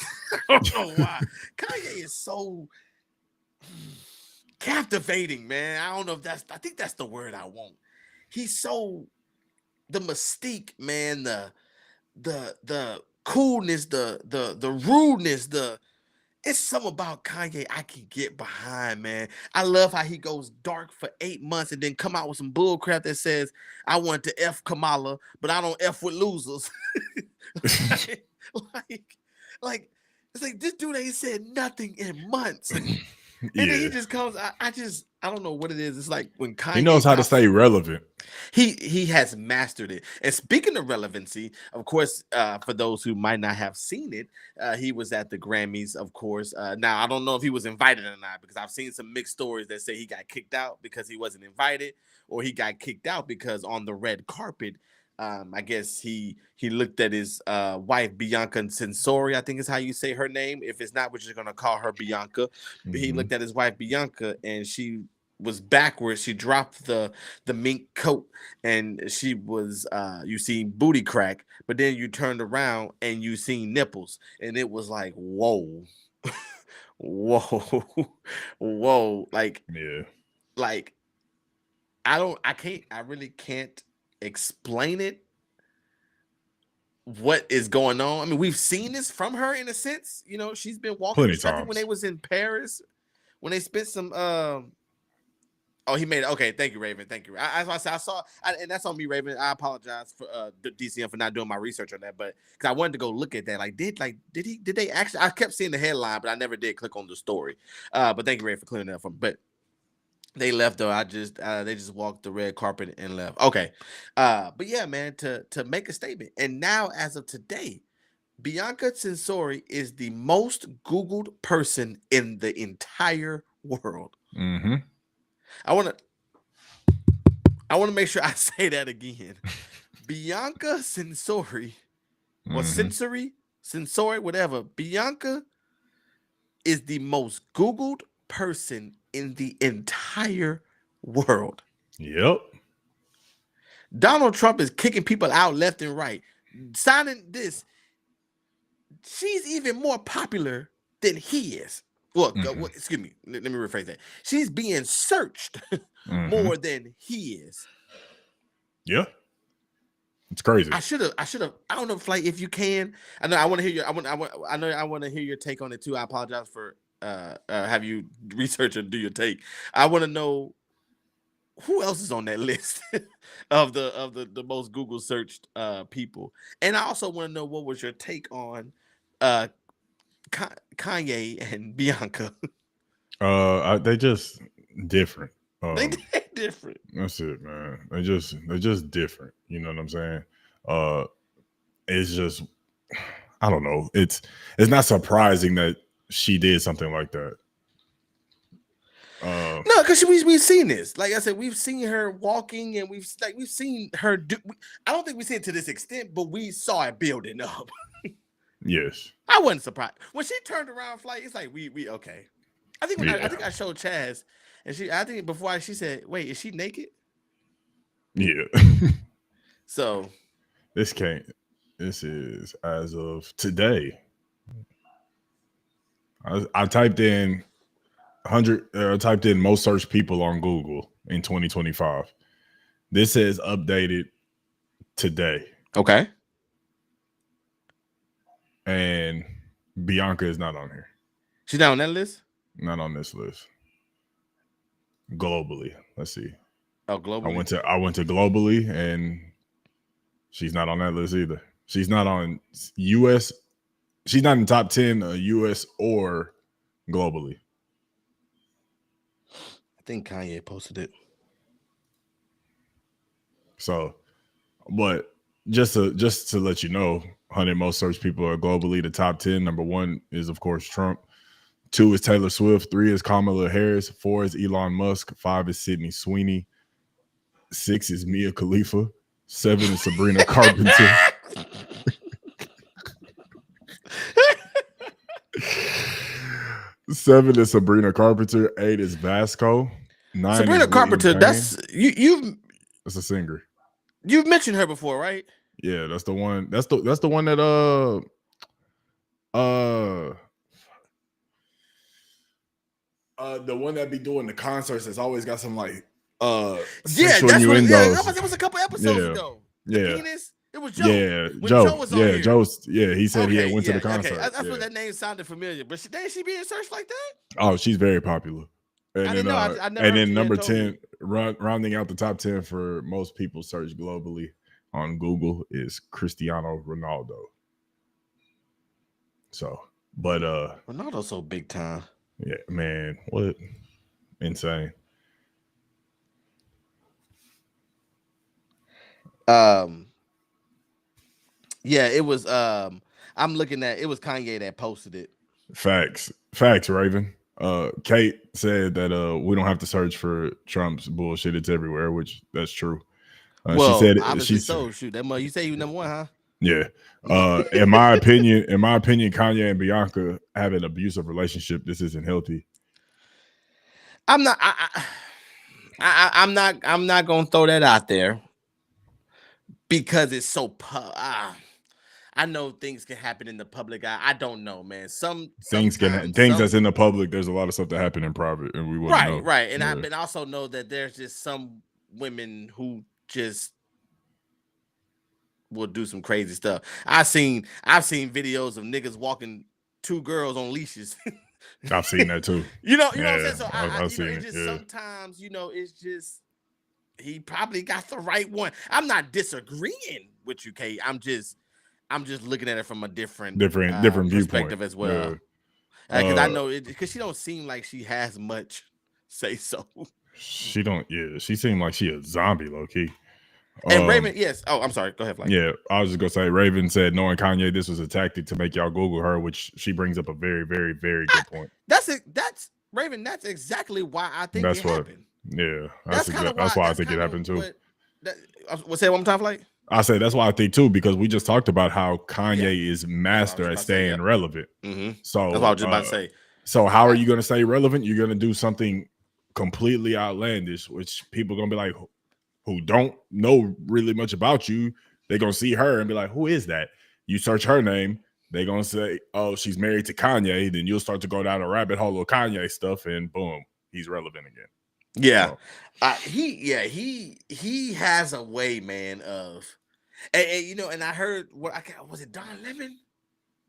S1: I don't know why. Kanye is so captivating, man. I don't know if I think that's the word I want. He's so, the mystique, man, the coolness, the rudeness, it's something about Kanye I can get behind, man. I love how he goes dark for 8 months and then come out with some bull crap that says, I want to F Kamala, but I don't F with losers. like it's like, this dude ain't said nothing in months. And then he just comes. I don't know what it is. It's like when Kanye,
S2: he knows how to stay relevant.
S1: He has mastered it. And speaking of relevancy, of course, for those who might not have seen it, he was at the Grammys, of course. Now I don't know if he was invited or not, because I've seen some mixed stories that say he got kicked out because he wasn't invited, or he got kicked out because on the red carpet, I guess he looked at his wife, Bianca Censori, I think is how you say her name. If it's not, we're just gonna call her Bianca. Mm-hmm. He looked at his wife, Bianca, and she was backwards. She dropped the mink coat, and she was you see booty crack, but then you turned around and you seen nipples, and it was like, whoa. Whoa. Like,
S2: yeah.
S1: Like, I really can't explain it, what is going on. I mean, we've seen this from her in a sense. She's been walking. I think when they was in Paris, when they spent some oh, he made it. Okay, thank you, Raven. Thank you. I saw, and that's on me, Raven. I apologize for DCM for not doing my research on that, but because I wanted to go look at that. Did they actually? I kept seeing the headline, but I never did click on the story. But thank you, Raven, for clearing that up for me. But they left though. They just walked the red carpet and left. Okay. But yeah, man, to make a statement. And now, as of today, Bianca Censori is the most Googled person in the entire world.
S2: Mm-hmm.
S1: I want to make sure I say that again. Bianca Censori or Sensori, whatever. Bianca is the most Googled person in the entire world.
S2: Yep.
S1: Donald Trump is kicking people out left and right. Signing this, she's even more popular than he is. Well, excuse me. Let me rephrase that. She's being searched more than he is.
S2: Yeah. It's crazy.
S1: I should have. I don't know if you can. I know I want to hear your. I want to hear your take on it too. I apologize for have you research and do your take. I want to know who else is on that list of the most Google searched people, and I also want to know what was your take on Kanye and Bianca.
S2: They just different.
S1: They different.
S2: That's it, man. They're just different. You know what I'm saying? It's just, I don't know. It's not surprising that she did something like that.
S1: No, because we've seen this. Like I said, we've seen her walking, and we've seen her do. I don't think we see it to this extent, but we saw it building up.
S2: Yes,
S1: I wasn't surprised when she turned around. Like it's like we okay. I think I think I showed Chaz, and I think before she said, "Wait, is she naked?"
S2: Yeah.
S1: So
S2: this is as of today. I typed in 100. Typed in most searched people on Google in 2025. This says updated today.
S1: Okay.
S2: And Bianca is not on here.
S1: She's not on that list?
S2: Not on this list. Globally. Let's see.
S1: Oh, globally.
S2: I went to globally, and she's not on that list either. She's not on US. She's not in top 10 US or globally.
S1: I think Kanye posted it.
S2: So, but just to let you know, 100 most searched people are globally. The top 10, number 1 is of course Trump. 2 is Taylor Swift. 3 is Kamala Harris. 4 is Elon Musk. 5 is Sydney Sweeney. 6 is Mia Khalifa. 7 is Sabrina Carpenter. 7 is Sabrina Carpenter. 8 is Vasco. 9
S1: Sabrina
S2: is
S1: Carpenter. That's you've
S2: that's a singer.
S1: You've mentioned her before, right?
S2: Yeah, that's the one. That's the one that the one that be doing the concerts that's always got some like
S1: that's what it was a couple episodes ago. The penis. It was Joe.
S2: Yeah,
S1: when Joe was on here.
S2: He said he had went to the concert.
S1: Okay. That's what that name sounded familiar. But ain't she being searched like that?
S2: Oh, she's very popular. And
S1: I
S2: then,
S1: didn't know. I never
S2: and then number 10, rounding out the top 10 for most people searched globally on Google is Cristiano Ronaldo. So, but
S1: Ronaldo's so big time.
S2: Yeah, man, what insane.
S1: Yeah, it was I'm looking at it was Kanye that posted it.
S2: Facts, Raven. Kate said that we don't have to search for Trump's bullshit. It's everywhere, which that's true.
S1: Well,
S2: she said
S1: obviously shoot that you say you number 1, huh?
S2: Yeah. In my opinion, Kanye and Bianca have an abusive relationship. This isn't healthy.
S1: I'm not gonna throw that out there because it's so I know things can happen in the public eye. I don't know, man.
S2: Things that's in the public. There's a lot of stuff that happen in private, and we wouldn't know.
S1: Right. And I also know that there's just some women who just will do some crazy stuff. I've seen videos of niggas walking 2 girls on leashes.
S2: I've seen that too.
S1: You know what I'm saying? So
S2: I've seen it.
S1: Sometimes, it's just he probably got the right one. I'm not disagreeing with you, Kate. I'm just looking at it from a different
S2: viewpoint
S1: perspective as well. Because I know because she don't seem like she has much say so.
S2: She don't. Yeah, she seemed like she a zombie, low key.
S1: And Raven, yes. Oh, I'm sorry. Go ahead, Flight.
S2: Yeah, I was just gonna say, Raven said, knowing Kanye, this was a tactic to make y'all Google her, which she brings up a very, very, very good point.
S1: That's it. That's Raven. That's exactly why I think it happened.
S2: Yeah,
S1: that's why
S2: I think it happened too.
S1: Say it one more time, Flight.
S2: I say that's why I think too, because we just talked about how Kanye is master at staying relevant.
S1: Mm-hmm.
S2: So
S1: that's what I was just about to say.
S2: So how are you going to stay relevant? You're going to do something completely outlandish, which people are going to be like, who don't know really much about you, they're going to see her and be like, who is that? You search her name, they're going to say, oh, she's married to Kanye. Then you'll start to go down a rabbit hole of Kanye stuff, and boom, he's relevant again.
S1: Yeah. So. He has a way, man, of and and I heard was it Don Lemon?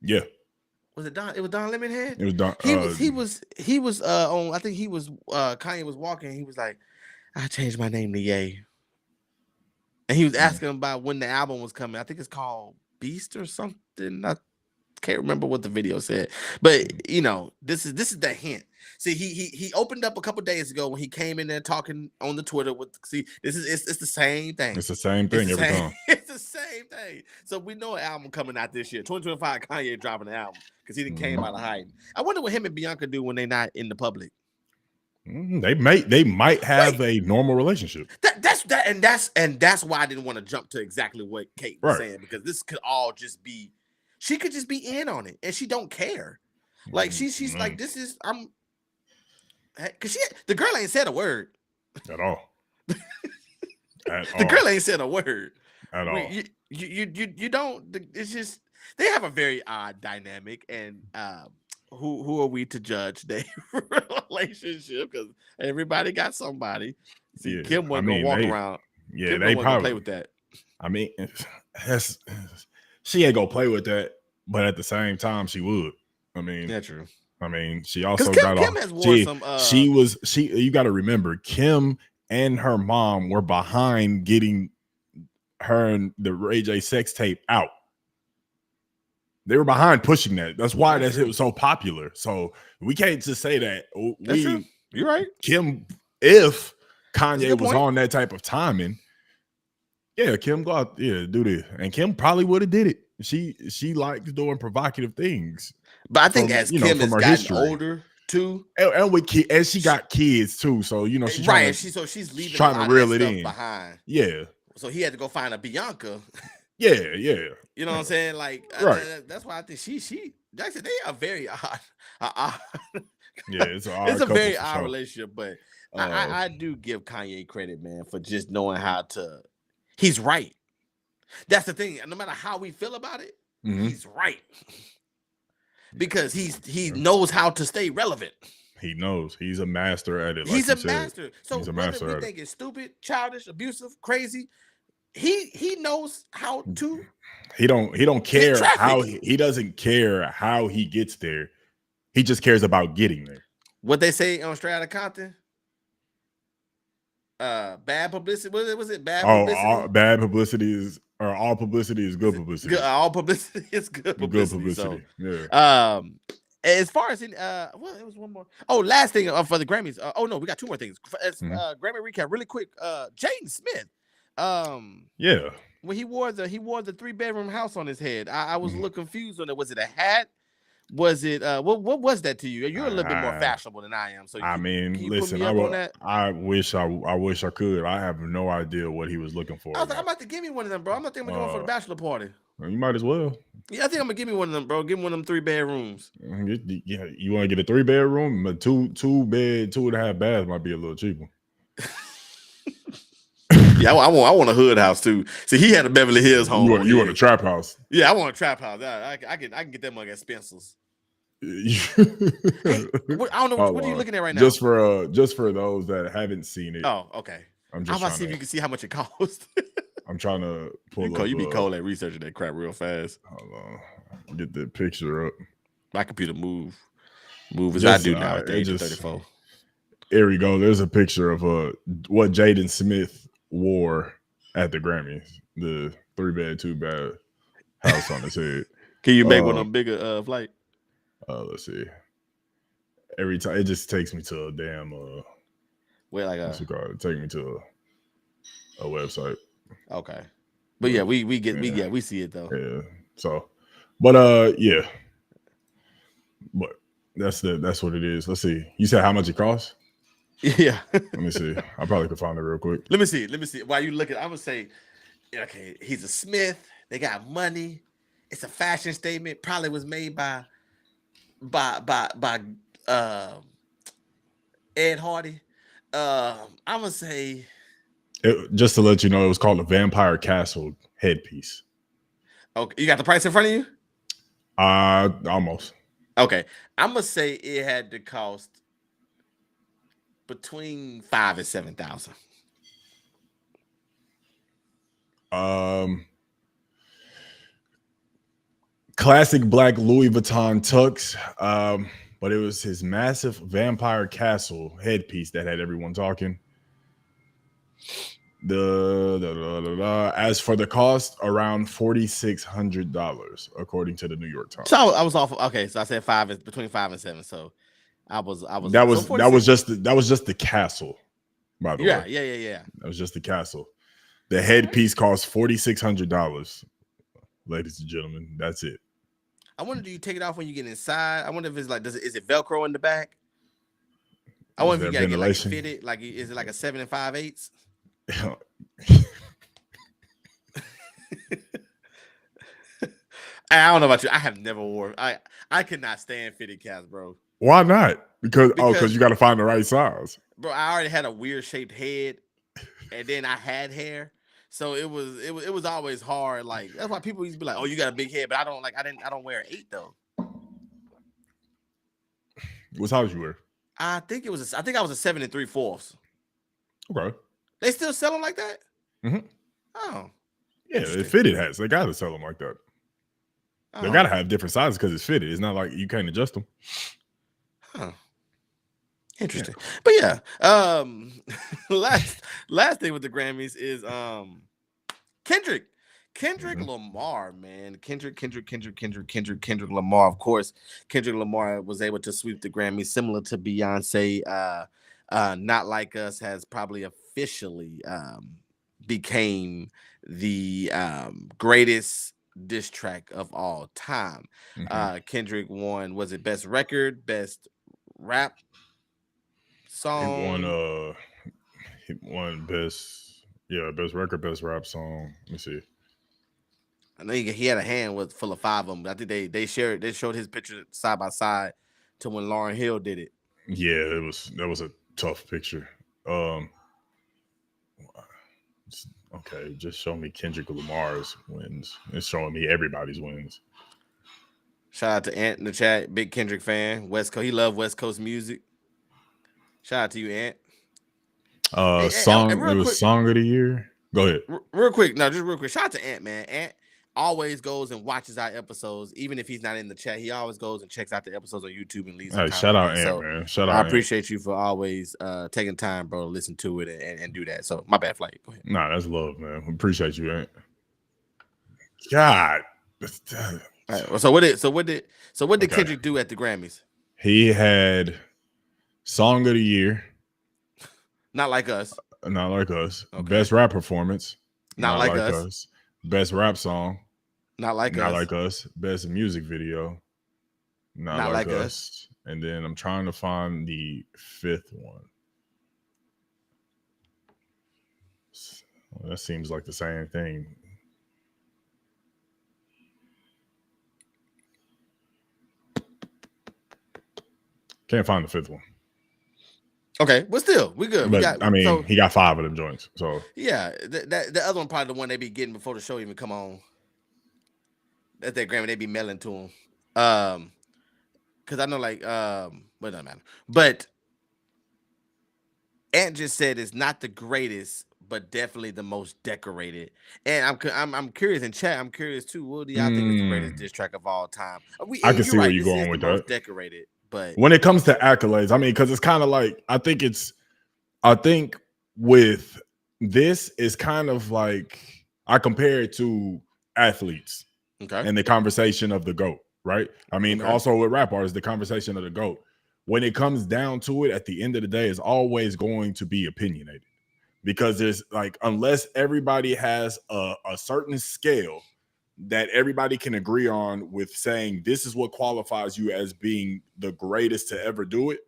S2: Yeah.
S1: Was it Don? It was Don Lemonhead.
S2: It was Don.
S1: He was on. I think he was. Kanye was walking. He was like, "I changed my name to Ye," and he was asking about when the album was coming. I think it's called Beast or something. I can't remember what the video said, but this is the hint. See, he opened up a couple days ago when he came in there talking on the Twitter with. See, it's the same thing.
S2: It's the same thing every time.
S1: It's the same thing. So we know an album coming out this year, 2025. Kanye dropping an album because he didn't came out of hiding. I wonder what him and Bianca do when they're not in the public.
S2: They might have a normal relationship.
S1: That's why I didn't want to jump to exactly what Kate was saying, because this could all just be. She could just be in on it, and she don't care. Like she's like, this is because the girl ain't said a word
S2: at all.
S1: The girl ain't said a word
S2: at all.
S1: You don't. It's just they have a very odd dynamic, and who are we to judge their relationship? Because everybody got somebody. See, Kim wasn't gonna walk around.
S2: Yeah,
S1: Kim
S2: they probably
S1: play with that.
S2: I mean, she ain't gonna play with that, but at the same time, she would. I mean,
S1: yeah, true.
S2: I mean, she also
S1: Kim has worn some.
S2: You got to remember, Kim and her mom were behind getting her and the Ray J sex tape out. They were behind pushing that. That's why that shit was so popular. So we can't just say that.
S1: That's true. You're right.
S2: Kim, if Kanye was on that type of timing, yeah, Kim go out, do this. And Kim probably would have did it. She likes doing provocative things.
S1: But I think as Kim has gotten older too,
S2: and she got kids too, so she's
S1: right. She's leaving
S2: trying to reel it in
S1: behind.
S2: Yeah.
S1: So he had to go find a Bianca.
S2: Yeah.
S1: You know what I'm saying? Like,
S2: right.
S1: That's why I think she Jackson. They are very odd.
S2: Yeah, it's
S1: a very odd relationship. But I do give Kanye credit, man, for just knowing how to. He's right. That's the thing. No matter how we feel about it, he's right. Because he knows how to stay relevant.
S2: He knows. He's a master at it.
S1: He's a master. So whether we think it's stupid, childish, abusive, crazy, he knows how to.
S2: He don't care how he doesn't care how he gets there. He just cares about getting there.
S1: What they say on Straight Outta Compton? Bad publicity. Was it bad publicity?
S2: Bad publicity is, or all publicity is good publicity.
S1: All publicity is good publicity.
S2: Good publicity.
S1: So,
S2: yeah.
S1: As far as it was one more. Oh, last thing for the Grammys. No, we got two more things. Grammy recap, really quick. Jaden Smith.
S2: Yeah.
S1: When he wore the 3-bedroom house on his head, I was a little confused on it. Was it a hat? Was it what was that to you? You're a little bit more fashionable than I am. So
S2: listen, I wish I could. I have no idea what he was looking for.
S1: I was like, I'm about to give me one of them, bro. I'm not thinking I'm going for the bachelor party.
S2: You might as well.
S1: Yeah, I think I'm gonna give me one of them, bro. Give me one of them 3 bedrooms.
S2: Yeah, you want to get a 3-bedroom? A 2-bed, 2.5 bath might be a little cheaper.
S1: Yeah, I want a hood house too. See, he had a Beverly Hills home.
S2: You want a trap house?
S1: Yeah, I want a trap house. I can get that mug at Spencer's. Hey, I don't know. What are you looking at right now?
S2: Just for those that haven't seen it.
S1: Oh, okay. I'm about to see if you can see how much it costs.
S2: I'm trying to pull up.
S1: You be cold at researching that crap real fast.
S2: Hold on. Get the picture up.
S1: My computer move as I do now at the age of 34.
S2: Here we go. There's a picture of what Jaden Smith wore at the Grammys. The 3-bed, 2-bath house on his head.
S1: Can you make one of them bigger flight?
S2: Let's see. Every time it just takes me to a damn
S1: what's it
S2: called? Take me to a website.
S1: Okay. But yeah, we see it though.
S2: Yeah. So, but yeah. But that's what it is. Let's see. You said how much it costs?
S1: Yeah.
S2: Let me see. I probably could find it real quick.
S1: Let me see. While you look at, I'm gonna say, okay, he's a Smith. They got money. It's a fashion statement. Probably was made by Ed Hardy. I'm gonna say,
S2: Just to let you know, it was called the Vampire Castle headpiece.
S1: okay, you got the price in front of you?
S2: Almost.
S1: Okay, I'm gonna say it had to cost between $5,000 and $7,000.
S2: Classic black Louis Vuitton tux. But it was his massive Vampire Castle headpiece that had everyone talking. As for the cost, around $4,600, according to the New York Times.
S1: So I was off. Okay, so I said between 5 and 7. So I was.
S2: That was just the castle, by the way.
S1: Yeah.
S2: That was just the castle. The headpiece cost $4,600, ladies and gentlemen. That's it.
S1: I wonder, do you take it off when you get inside? I wonder if it's like, is it Velcro in the back? I wonder if you gotta get like fitted. Like, is it like a 7 5/8? I don't know about you. I have never worn. I could not stand fitted caps, bro.
S2: Why not? Because you got to find the right size.
S1: Bro, I already had a weird shaped head, and then I had hair, so it was always hard. Like, that's why people used to be like, "Oh, you got a big head," but I don't wear an 8 though.
S2: What size you wear?
S1: I think I was a 7 3/4.
S2: Okay.
S1: They still sell them like that?
S2: Mm-hmm.
S1: Oh.
S2: Yeah, it fitted hats. They got to sell them like that. They got to have different sizes because it's fitted. It's not like you can't adjust them.
S1: Huh. Interesting. Yeah. But yeah, last thing with the Grammys is Kendrick Lamar, man. Kendrick Lamar. Of course, Kendrick Lamar was able to sweep the Grammys, similar to Beyonce. Not Like Us has probably officially became the greatest diss track of all time. Kendrick won, was it best record, best rap song?
S2: He won best record, best rap song. Let me see.
S1: I know he had a hand full of 5 of them. I think they showed his picture side by side to when Lauryn Hill did it.
S2: Yeah, that was a tough picture. Okay, just show me Kendrick Lamar's wins. It's showing me everybody's wins.
S1: Shout out to Ant in the chat, big Kendrick fan. West Coast, he loved West Coast music. Shout out to you, Ant.
S2: Song of the year. Go ahead.
S1: Real quick. Shout out to Ant, man. Ant always goes and watches our episodes, even if he's not in the chat. He always goes and checks out the episodes on YouTube and leaves.
S2: Hey, shout out Ant, man. Shout out.
S1: I appreciate you for always taking time, bro, to listen to it and do that. So my bad, Flight. Go ahead.
S2: Nah, that's love, man. We appreciate you, Ant. God.
S1: All right, so what did Kendrick do at the Grammys?
S2: He had Song of the Year.
S1: Not Like Us.
S2: Not Like Us.
S1: Okay.
S2: Best rap performance.
S1: Not like us.
S2: Best rap song.
S1: Not Like Us.
S2: Best music video. Not like us. And then I'm trying to find the 5th one. Well, that seems like the same thing. Can't find the 5th one.
S1: Okay, but still, we good.
S2: But, he got 5 of them joints. So
S1: yeah, the other one probably the one they be getting before the show even come on. That's that Grammy they be mailing to him. Because I know but it doesn't matter. But Ant just said it's not the greatest, but definitely the most decorated. And I'm curious in chat. I'm curious too. What do y'all think is the greatest diss track of all time?
S2: I can see where you're going with that.
S1: Most decorated. But
S2: when it comes to accolades, I mean, because it's kind of like I think with this is kind of like I compare it to athletes,
S1: okay,
S2: and the conversation of the GOAT, right? I mean, also with rap artists, the conversation of the GOAT. When it comes down to it, at the end of the day, is always going to be opinionated because there's like, unless everybody has a certain scale that everybody can agree on with saying this is what qualifies you as being the greatest to ever do it,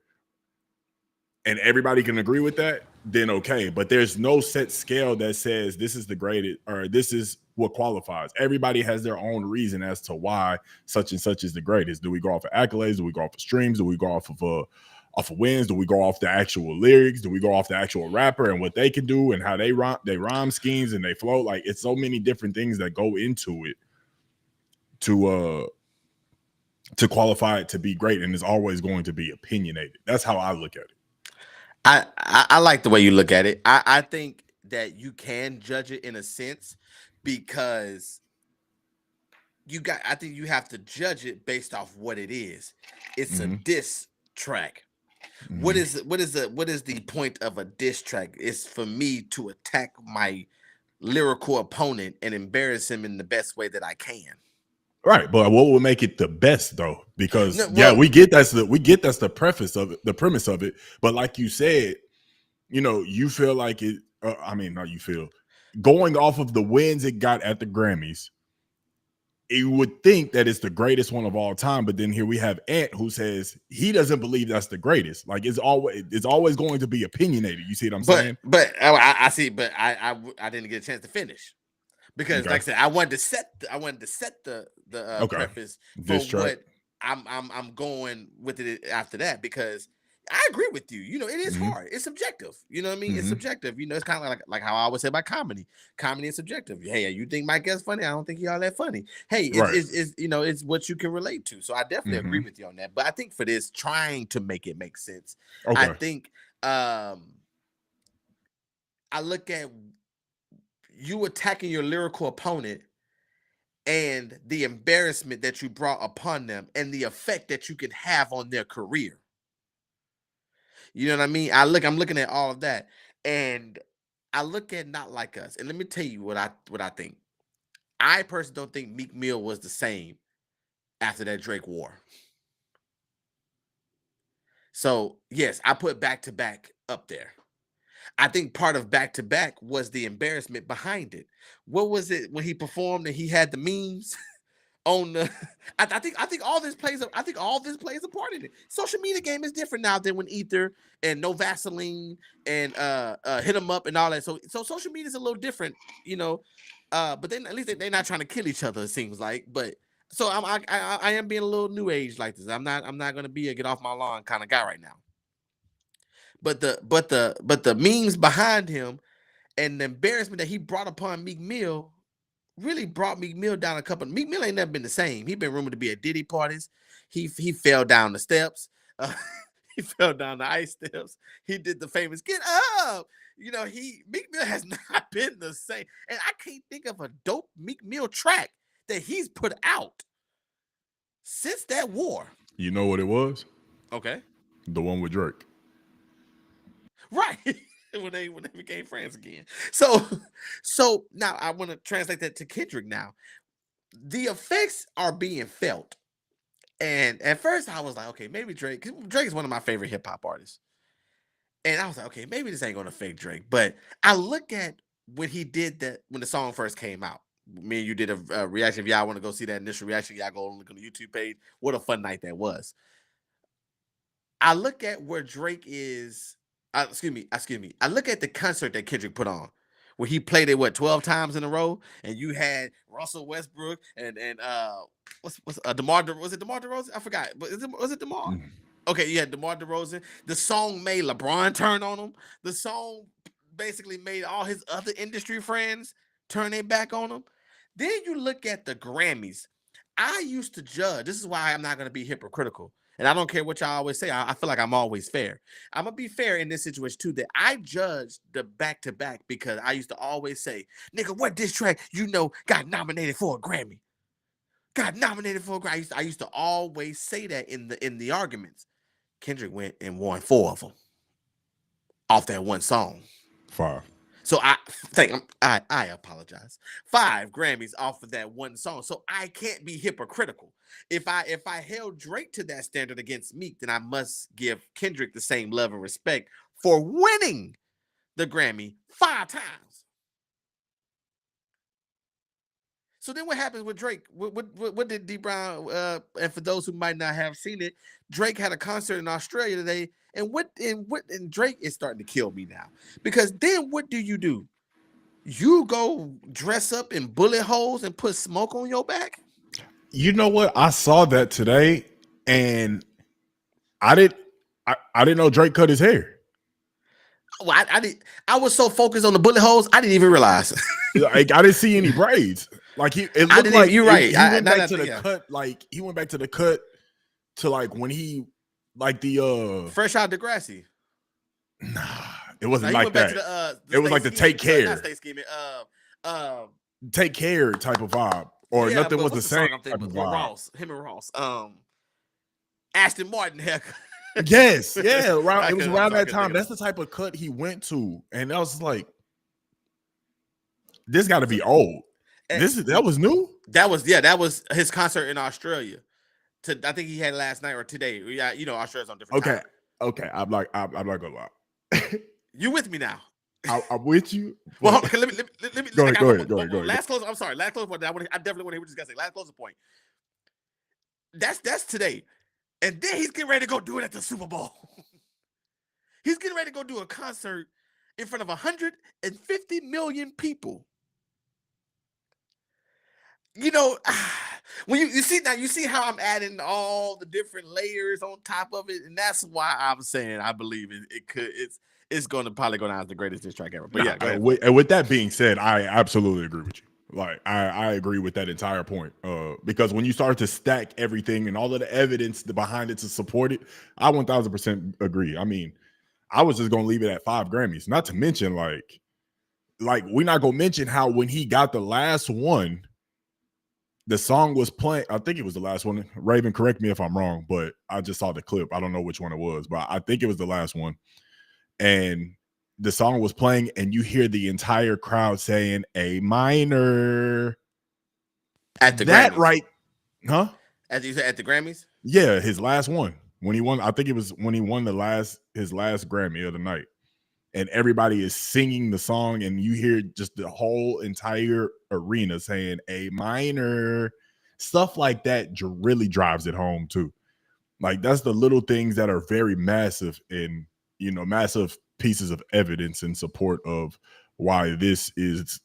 S2: and everybody can agree with that, then okay. But there's no set scale that says this is the greatest or this is what qualifies. Everybody has their own reason as to why such and such is the greatest. Do we go off of accolades? Do we go off of streams? Do we go off of wins? Do we go off the actual lyrics? Do we go off the actual rapper and what they can do and how they rhyme schemes and they flow? Like, it's so many different things that go into it to qualify it to be great, and it's always going to be opinionated. That's how I look at it.
S1: I like the way you look at it. I think that you can judge it in a sense because I think you have to judge it based off what it is. It's a diss track. What is the point of a diss track? It's for me to attack my lyrical opponent and embarrass him in the best way that I can.
S2: Right, but what will make it the best though? Because we get that's the preface of it, the premise of it. But like you said, you feel like it. Not you feel. Going off of the wins it got at the Grammys, you would think that it's the greatest one of all time. But then here we have Ant, who says he doesn't believe that's the greatest. Like, it's always going to be opiniated. You see what I'm saying?
S1: But I see. But I didn't get a chance to finish. Because, like I said, I wanted to set the preface for what I'm going with it after that, because I agree with you. It is hard. It's subjective. You know what I mean? It's subjective. It's kind of like how I always say about comedy. Comedy is subjective. Hey, you think my guest's funny? I don't think y'all that funny. Hey, it's what you can relate to. So I definitely agree with you on that. But I think for this, trying to make it make sense, I think I look at you attacking your lyrical opponent and the embarrassment that you brought upon them and the effect that you can have on their career. You know what I mean? I'm looking at all of that, and I look at Not Like Us. And let me tell you what I think. I personally don't think Meek Mill was the same after that Drake war. So yes, I put Back to Back up there. I think part of Back to Back was the embarrassment behind it. What was it when he performed and he had the memes on the? I think all this plays. I think all this plays a part in it. Social media game is different now than when Ether and No Vaseline and Hit 'em Up and all that. So social media is a little different, But then at least they're not trying to kill each other. It seems like, but. So I am being a little new age like this. I'm not going to be a get off my lawn kind of guy right now. But the memes behind him and the embarrassment that he brought upon Meek Mill really brought Meek Mill down a couple. Meek Mill ain't never been the same. He been rumored to be at Diddy parties. He fell down the steps. He fell down the ice steps. He did the famous "Get Up." Meek Mill has not been the same. And I can't think of a dope Meek Mill track that he's put out since that war.
S2: You know what it was?
S1: Okay.
S2: The one with Drake.
S1: Right. when they became friends again. So now I want to translate that to Kendrick now. The effects are being felt. And at first I was like, okay, maybe Drake. 'Cause Drake is one of my favorite hip hop artists. And I was like, okay, maybe this ain't gonna affect Drake. But I look at when he did that, when the song first came out. Me and you did a reaction. If y'all want to go see that initial reaction, y'all go look on the YouTube page. What a fun night that was. I look at where Drake is. Excuse me. I look at the concert that Kendrick put on, where he played it 12 times in a row, and you had Russell Westbrook and what's DeMar was it DeMar DeRozan? I forgot, but was it DeMar? Okay, you had DeMar DeRozan. The song made LeBron turn on him. The song basically made all his other industry friends turn their back on him. Then you look at the Grammys. I used to judge. This is why I'm not going to be hypocritical. And I don't care what y'all always say. I feel like I'm always fair. I'm going to be fair in this situation too, that I judge the back-to-back because I used to always say, nigga, what diss track, got nominated for a Grammy? Got nominated for a Grammy. I used to always say that in the arguments. Kendrick went and won 4 of them off that one song.
S2: 5.
S1: So I apologize. 5 Grammys off of that one song. So I can't be hypocritical. If I held Drake to that standard against Meek, then I must give Kendrick the same love and respect for winning the Grammy 5 times. So then what happens with Drake? What did D Brown, and for those who might not have seen it, Drake had a concert in Australia today. And Drake is starting to kill me now. Because then what do? You go dress up in bullet holes and put smoke on your back?
S2: You know what? I saw that today, and I didn't know Drake cut his hair.
S1: Well, I was so focused on the bullet holes, I didn't even realize.
S2: Like I didn't see any braids. Like it looked like
S1: even, you're right.
S2: He went back to the cut. Like he went back to the cut to like when he like the
S1: fresh out Degrassi.
S2: Nah, it wasn't like that. It was like the take care.
S1: Not stay scheming.
S2: Take care type of vibe, or nothing was the same. Type of vibe.
S1: Ross, him and Ross. Aston Martin haircut.
S2: Yes, yeah. It was around that time. That's the type of cut he went to, and I was like, "This got to be old." That was new.
S1: That was his concert in Australia. I think he had last night or today. Yeah, Australia's on different.
S2: Okay. I'm not gonna lie.
S1: You with me now?
S2: I'm with you.
S1: Well, let me
S2: go ahead.
S1: Last close. I'm sorry. Last close point. I definitely want to hear what you guys say. Last closing point. That's today, and then he's getting ready to go do it at the Super Bowl. He's getting ready to go do a concert in front of 150 million people. When you see how I'm adding all the different layers on top of it, and that's why I'm saying I believe it's going to probably go down as the greatest diss track ever. But yeah, go ahead.
S2: And with that being said, I absolutely agree with you. Like I agree with that entire point. Because when you start to stack everything and all of the evidence behind it to support it, I 1000% agree. I mean, I was just gonna leave it at 5 Grammys. Not to mention, like we're not gonna mention how when he got the last one. The song was playing. I think it was the last one. Raven, correct me if I'm wrong, but I just saw the clip. I don't know which one it was, but I think it was the last one. And the song was playing, and you hear the entire crowd saying A minor.
S1: At the
S2: that
S1: Grammys.
S2: Right? Huh?
S1: As you said, at the Grammys?
S2: Yeah, his last one. When he won, I think it was when he won his last Grammy of the night. And everybody is singing the song, and you hear just the whole entire arena saying A minor. Stuff like that really drives it home too. Like that's the little things that are very massive and massive pieces of evidence in support of why this is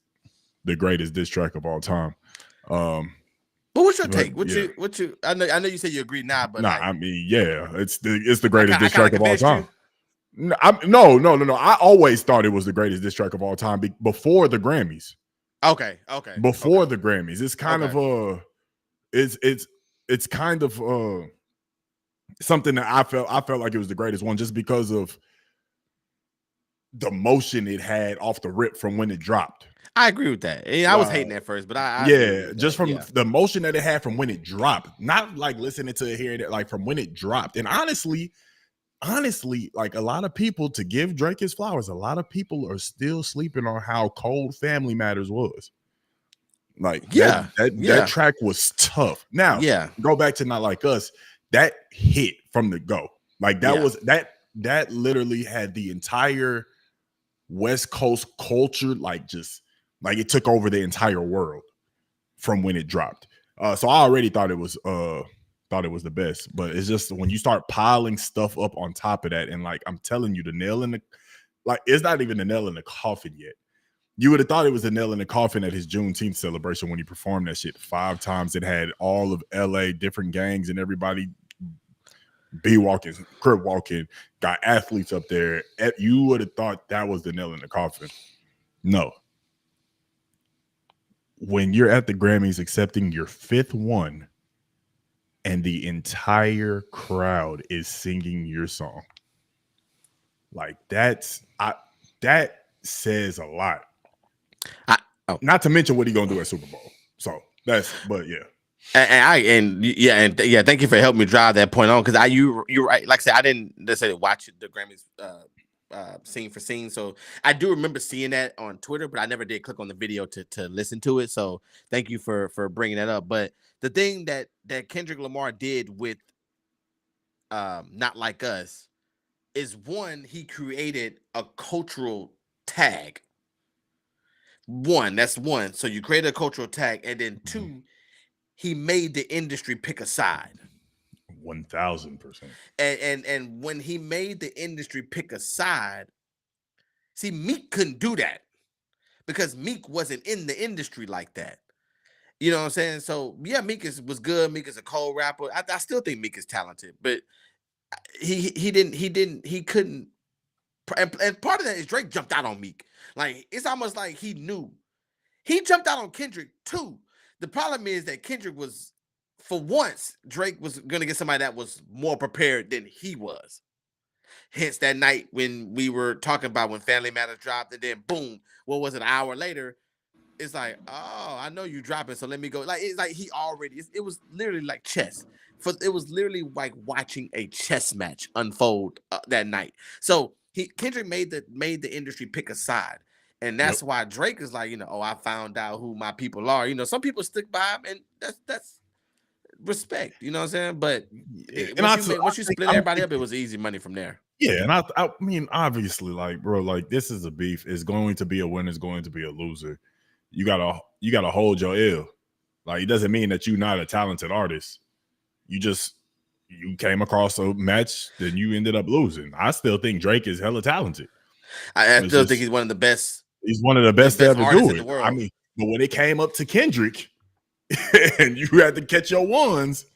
S2: the greatest diss track of all time.
S1: But what's your take? What you? I know you say you agree now, but
S2: I mean, yeah, it's the greatest diss track of all time.
S1: You?
S2: No. I always thought it was the greatest diss track of all time before the Grammys.
S1: Okay.
S2: Before the Grammys, it's kind of it's kind of something that I felt like it was the greatest one just because of the motion it had off the rip from when it dropped.
S1: I agree with that. I was hating at first, but I
S2: just from the motion that it had from when it dropped, not like listening to it, hearing it, like from when it dropped. And honestly, like a lot of people, to give Drake his flowers, a lot of people are still sleeping on how cold Family Matters was. Like, that track was tough. Now, go back to Not Like Us. That hit from the go. Like that was that literally had the entire West Coast culture, like it took over the entire world from when it dropped. So I already thought it was the best, but it's just when you start piling stuff up on top of that, and like I'm telling you, it's not even the nail in the coffin yet. You would have thought it was the nail in the coffin at his Juneteenth celebration when he performed that shit 5 times. It had all of LA, different gangs, and everybody walking, crib walking, got athletes up there. You would have thought that was the nail in the coffin. No. When you're at the Grammys accepting your 5th one, and the entire crowd is singing your song, like that says a lot. Not to mention what he gonna do at Super Bowl. So but yeah.
S1: Thank you for helping me drive that point on, because you're right. Like I said, I didn't necessarily watch the Grammys scene for scene, so I do remember seeing that on Twitter, but I never did click on the video to listen to it. So thank you for bringing that up. But the thing that Kendrick Lamar did with Not Like Us is, one, he created a cultural tag. That's one. So you created a cultural tag, and then two, he made the industry pick a side.
S2: 1000%.
S1: And when he made the industry pick a side, see, Meek couldn't do that because Meek wasn't in the industry like that. You know what I'm saying? So yeah, Meek was good. Meek is a cold rapper. I still think Meek is talented, but he couldn't. And part of that is Drake jumped out on Meek. Like it's almost like he knew. He jumped out on Kendrick too. The problem is that Kendrick was, for once, Drake was gonna get somebody that was more prepared than he was. Hence that night when we were talking about when Family Matters dropped, and then boom, what was it, an hour later? It's like, oh, I know you dropping, so let me go. Like it's like he already. It was literally like chess. It was literally like watching a chess match unfold that night. So Kendrick made the industry pick a side, and that's why Drake is like, oh, I found out who my people are. Some people stick by him, and that's respect. You know what I'm saying? But once you split everybody up, it was easy money from there.
S2: Yeah, and I mean, obviously, like, bro, like this is a beef. It's going to be a winner. It's going to be a loser. You gotta hold your L. Like, it doesn't mean that you're not a talented artist. You came across a match, then you ended up losing. I still think Drake is hella talented.
S1: I still think he's one of the best.
S2: He's one of the best to ever do it.
S1: I
S2: mean, but when it came up to Kendrick, and you had to catch your ones,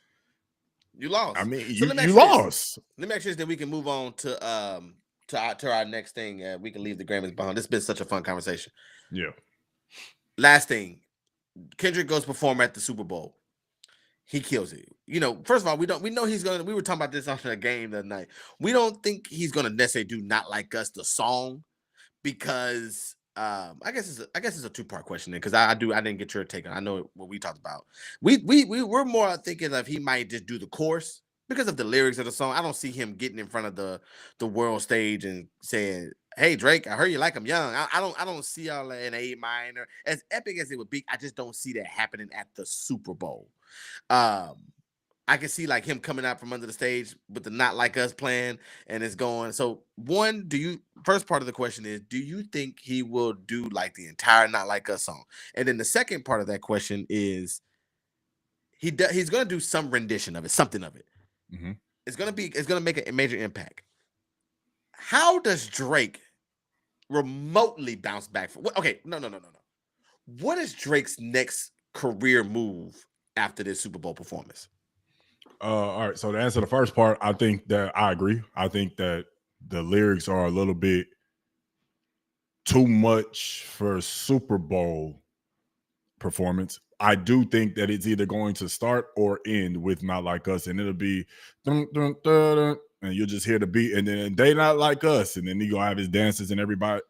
S1: you lost.
S2: I mean, you lost.
S1: Let me make sure that we can move on to our next thing. We can leave the Grammys behind. This has been such a fun conversation.
S2: Yeah.
S1: Last thing, Kendrick goes perform at the Super Bowl. He kills it. First of all, we know he's gonna. We were talking about this on a game the other night. We don't think he's gonna necessarily do "Not Like Us" the song, because I guess it's a two-part question then, because I didn't get your take on. I know what we talked about. We're more thinking of he might just do the chorus because of the lyrics of the song. I don't see him getting in front of the world stage and saying, "Hey Drake, I heard you like I'm young." I don't see all that in A minor. As epic as it would be, I just don't see that happening at the Super Bowl. I can see like him coming out from under the stage with the "Not Like Us" playing, and it's going. So first part of the question is, do you think he will do like the entire "Not Like Us" song? And then the second part of that question is, he's going to do some rendition of it, something of it.
S2: Mm-hmm.
S1: It's going to make a major impact. How does Drake remotely bounce back from? Okay, no. What is Drake's next career move after this Super Bowl performance?
S2: All right. So to answer the first part, I think that I agree. I think that the lyrics are a little bit too much for a Super Bowl performance. I do think that it's either going to start or end with "Not Like Us," and it'll be dun, dun, dun, dun, and you'll just hear the beat, and then "They Not Like Us," and then he gonna have his dances and everybody.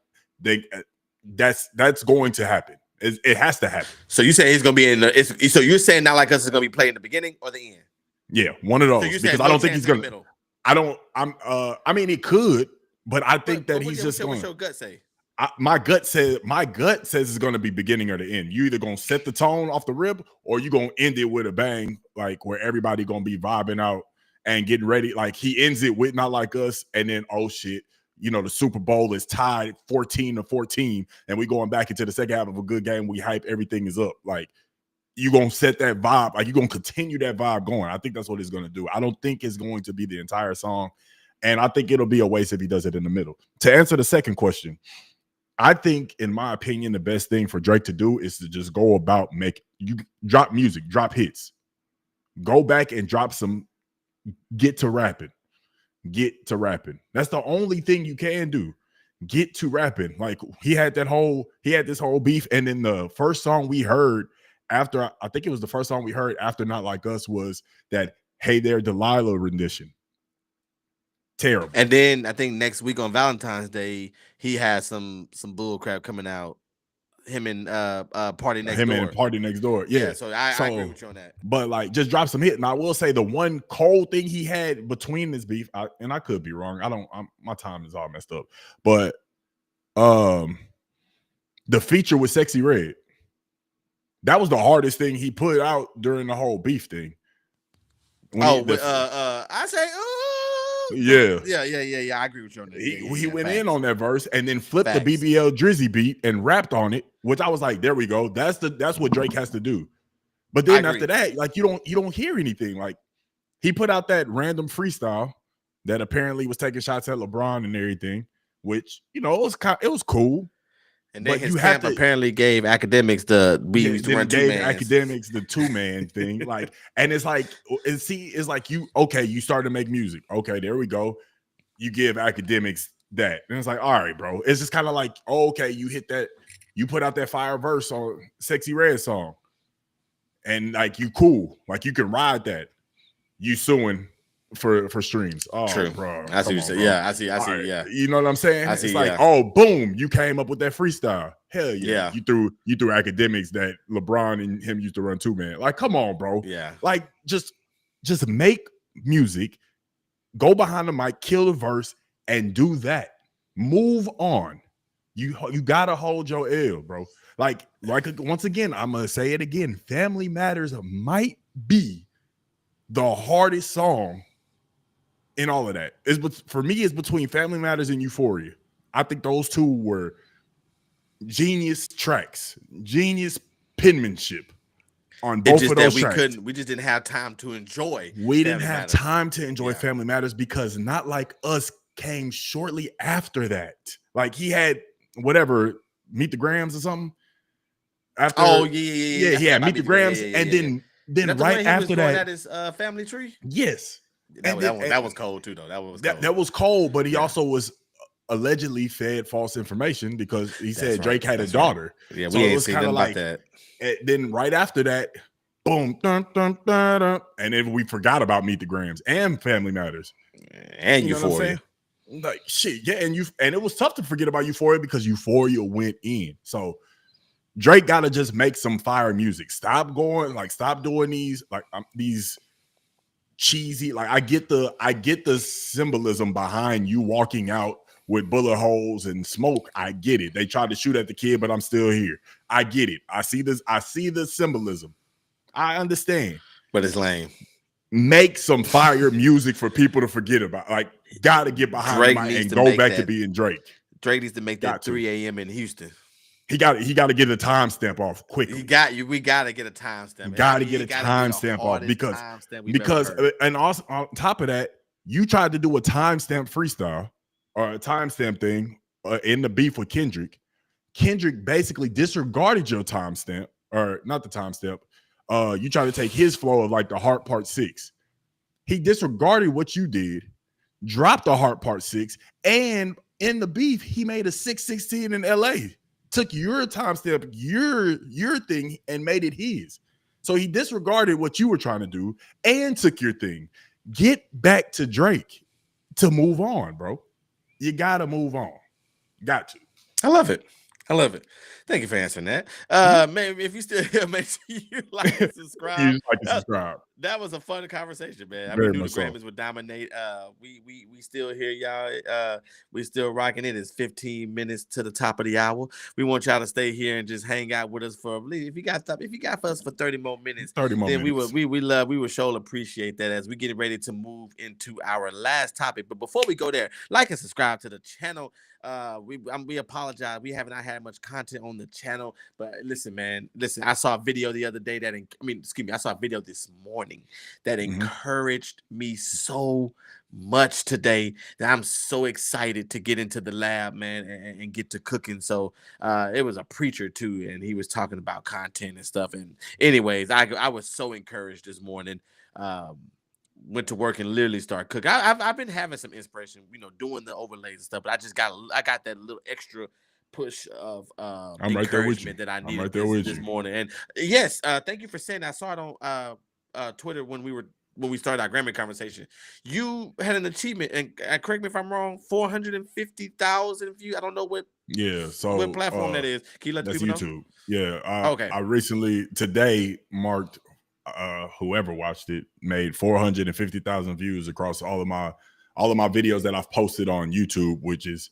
S2: That's going to happen. It has to happen.
S1: So you say he's gonna be in the? So you're saying "Not Like Us" is gonna be played in the beginning or the end?
S2: Yeah, one of those. So because I don't think he's gonna. I mean, it could, but I think that he's just going.
S1: What's your gut say?
S2: My gut says it's going to be beginning or the end. You either going to set the tone off the rip, or you going to end it with a bang, like where everybody going to be vibing out and getting ready. Like he ends it with "Not Like Us," and then, oh shit, the Super Bowl is tied 14-14, and we going back into the second half of a good game. We hype, everything is up. Like, you going to set that vibe, like you're going to continue that vibe going. I think that's what he's going to do. I don't think it's going to be the entire song, and I think it'll be a waste if he does it in the middle. To answer the second question, I think, in my opinion, the best thing for Drake to do is to just go about drop music, drop hits, go back and drop some, get to rapping. That's the only thing you can do. Get to rapping. Like he had this whole beef, and then the first song we heard after, I think it was the first song we heard after "Not Like Us" was that "Hey There Delilah" rendition. Terrible.
S1: And then I think next week on Valentine's Day, he has some bull crap coming out. Him and Party Next Door.
S2: Yeah.
S1: So I agree with you on that.
S2: But like, just drop some hit. And I will say the one cold thing he had between this beef, and I could be wrong. My time is all messed up. But the feature with Sexy Red, that was the hardest thing he put out during the whole beef thing.
S1: I say, ooh.
S2: Yeah.
S1: Yeah. I agree with you on that.
S2: He went
S1: facts.
S2: in on that verse and then flipped
S1: Facts.
S2: the BBL Drizzy beat and rapped on it, which I was like, there we go. That's what Drake has to do. But then after that, like you don't hear anything. Like he put out that random freestyle that apparently was taking shots at LeBron and everything, which it was cool.
S1: And then his camp apparently gave academics the
S2: academics the 2-man thing. Like, and it's like, it's like you start to make music. Okay, there we go. You give academics that. And it's like, all right, bro. It's just kind of like, okay, you hit that, you put out that fire verse on Sexy Red song. And like you cool. Like you can ride that. You suing for streams. Oh,
S1: true,
S2: bro.
S1: I see what you say. Yeah, I see.
S2: Right.
S1: Yeah,
S2: you know what I'm saying?
S1: I see.
S2: It's like, oh, boom, you came up with that freestyle. Hell yeah.
S1: Yeah.
S2: You threw academics that LeBron and him used to run 2-man. Like, come on, bro.
S1: Yeah.
S2: Like, just make music, go behind the mic, kill the verse, and do that. Move on. You gotta hold your L, bro. Like once again, I'm gonna say it again. Family Matters might be the hardest song in all of that. For me, it's between Family Matters and Euphoria. I think those two were genius tracks, genius penmanship on both of those tracks.
S1: We just didn't have time to enjoy.
S2: We didn't have time to enjoy Family Matters because Not Like Us came shortly after that. Like he had whatever, Meet the Grams or something. After, he had Meet the Grams, and then right after that,
S1: at his family tree.
S2: Yes.
S1: That was cold too, though. That
S2: was cold, but he also was allegedly fed false information because he said Drake had a daughter.
S1: Right. Yeah, so we ain't seen nothing about that.
S2: And then right after that, boom, dun, dun, dun, dun, and then we forgot about Meet the Grams and Family Matters
S1: and Euphoria.
S2: Like shit, yeah, and it was tough to forget about Euphoria because Euphoria went in. So Drake got to just make some fire music. Stop doing these cheesy, like I get the symbolism behind you walking out with bullet holes and smoke. I get it. They tried to shoot at the kid, but I'm still here. I get it. I see the symbolism. I understand.
S1: But it's lame.
S2: Make some fire music for people to forget about. Like, gotta get behind Drake and go back to being Drake.
S1: Drake needs to make that 3 a.m. in Houston.
S2: He got to get a timestamp off quickly.
S1: We got to get a timestamp.
S2: Got to get a timestamp off because and also on top of that, you tried to do a timestamp freestyle or a timestamp thing in the beef with Kendrick. Kendrick basically disregarded your timestamp, or not the timestamp. You tried to take his flow of like the Heart Part 6. He disregarded what you did, dropped the Heart Part 6, and in the beef, he made a 616 in LA. Took your timestamp, your thing, and made it his. So he disregarded what you were trying to do and took your thing. Get back to Drake to move on, bro. You gotta move on. Got to.
S1: I love it. Thank you for answering that. Man, if you still here, make sure you like and subscribe. That was a fun conversation, man. I knew the Grammys would dominate. We still here, y'all. We still rocking it. It's 15 minutes to the top of the hour. We want y'all to stay here and just hang out with us for if you got for us for 30 more minutes. We would surely appreciate that as we get ready to move into our last topic. But before we go there, like and subscribe to the channel. We apologize. We haven't had much content on the channel, but listen, man. I saw a video the other day I saw a video this morning that encouraged me so much today that I'm so excited to get into the lab, man, and get to cooking. So it was a preacher too, and he was talking about content and stuff. And anyways, I was so encouraged this morning. Went to work and literally started cooking. I've been having some inspiration, doing the overlays and stuff, but I got that little extra push of encouragement that I needed this morning. And yes, thank you for saying that. I saw it on Twitter when we started our Grammy conversation. You had an achievement, and correct me if I'm wrong, 450,000 views. I don't know what platform that is. Can you let the people know? That's YouTube.
S2: Yeah. Okay. I recently today marked whoever watched it made 450,000 views across all of my videos that I've posted on YouTube, which is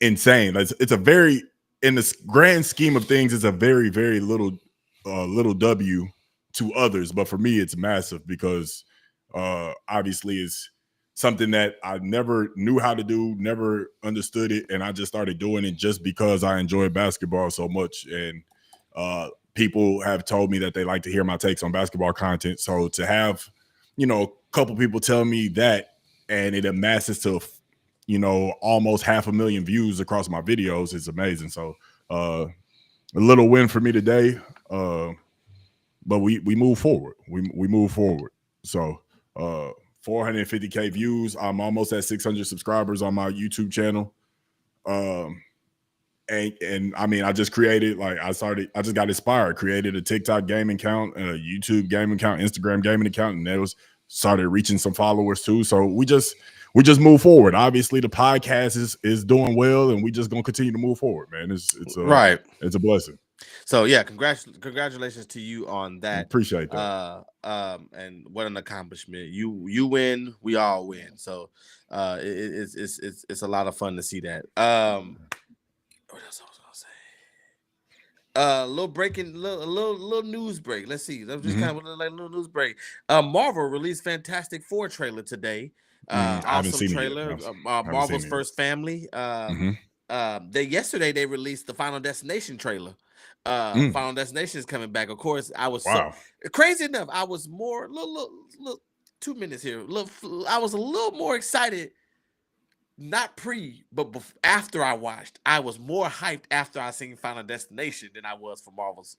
S2: insane. It's a very, in the grand scheme of things, it's a very, very little W to others, but for me it's massive because obviously something that I never knew how to do, never understood it, and I just started doing it just because I enjoy basketball so much. And people have told me that they like to hear my takes on basketball content. So to have, a couple people tell me that, and it amasses to, almost 500,000 views across my videos is amazing. So a little win for me today, but we move forward. We move forward. So 450K views. I'm almost at 600 subscribers on my YouTube channel. And I mean, I just created, I just got inspired, created a TikTok gaming account, a YouTube gaming account, Instagram gaming account, and that was started reaching some followers too. So we just move forward. Obviously the podcast is doing well, and we just going to continue to move forward, man. It's
S1: Right.
S2: It's a blessing.
S1: So yeah, congratulations to you on that.
S2: Appreciate that.
S1: And what an accomplishment. You win, we all win. So it's a lot of fun to see that. What else I was gonna say? Little news break. Let's see. That was just kind of like a little news break. Marvel released Fantastic Four trailer today. Awesome trailer. Marvel's first family. Yesterday they released the Final Destination trailer. Final Destination is coming back. Of course, I was so crazy enough. I was more little 2 minutes here. I was a little more excited. Not but after I watched, I was more hyped after I seen Final Destination than I was for Marvel's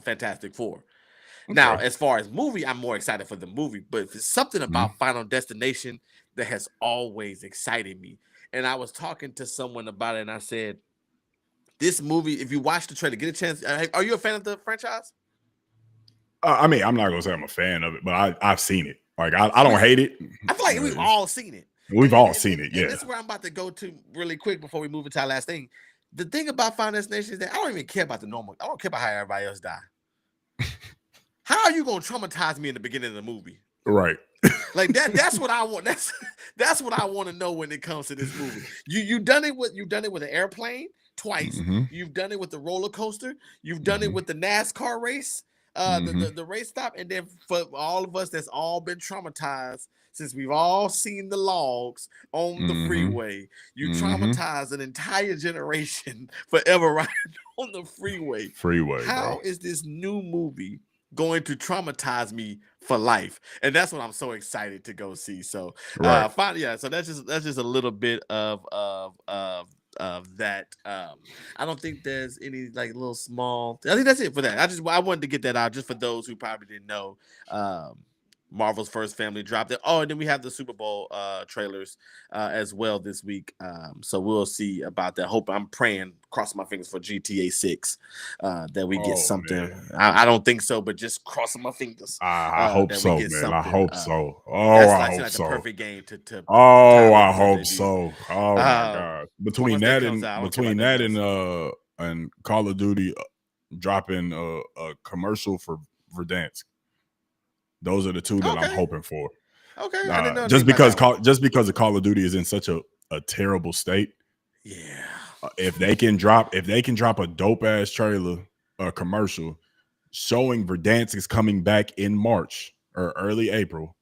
S1: Fantastic Four. Okay. Now, as far as movie, I'm more excited for the movie, but if it's something about Final Destination that has always excited me. And I was talking to someone about it, and I said, this movie, if you watch the trailer, get a chance. Are you a fan of the franchise?
S2: I mean, I'm not gonna say I'm a fan of it, but I've seen it. I don't hate it.
S1: I feel like we've all seen it.
S2: We've all seen it, yeah.
S1: And this is where I'm about to go to really quick before we move into our last thing. The thing about Final Destination is that I don't even care about I don't care about how everybody else die. How are you gonna traumatize me in the beginning of the movie?
S2: Right.
S1: Like that's what I want. That's what I want to know when it comes to this movie. You've done it with an airplane twice. You've done it with the roller coaster. You've done it with the NASCAR race, the race stop, and then for all of us that's all been traumatized. Since we've all seen the logs on the freeway, you traumatize an entire generation forever riding on the freeway. How is this new movie going to traumatize me for life? And that's what I'm so excited to go see. So, finally, so that's just a little bit of that. I don't think there's any little small. I think that's it for that. I wanted to get that out just for those who probably didn't know. Marvel's first family dropped it. Oh, and then we have the Super Bowl trailers as well this week. So we'll see about that. I'm praying, crossing my fingers for GTA 6 that we get something. I don't think so, but just crossing my fingers.
S2: I hope so, man. I hope so.
S1: I hope so. The perfect game to.
S2: I hope so. Oh my God! Between that and Call of Duty dropping a commercial for Verdansk. Those are the two that I'm hoping for.
S1: Okay, I didn't know
S2: just because the Call of Duty is in such a terrible state.
S1: Yeah.
S2: If they can drop a dope ass trailer or commercial showing Verdansk is coming back in March or early April,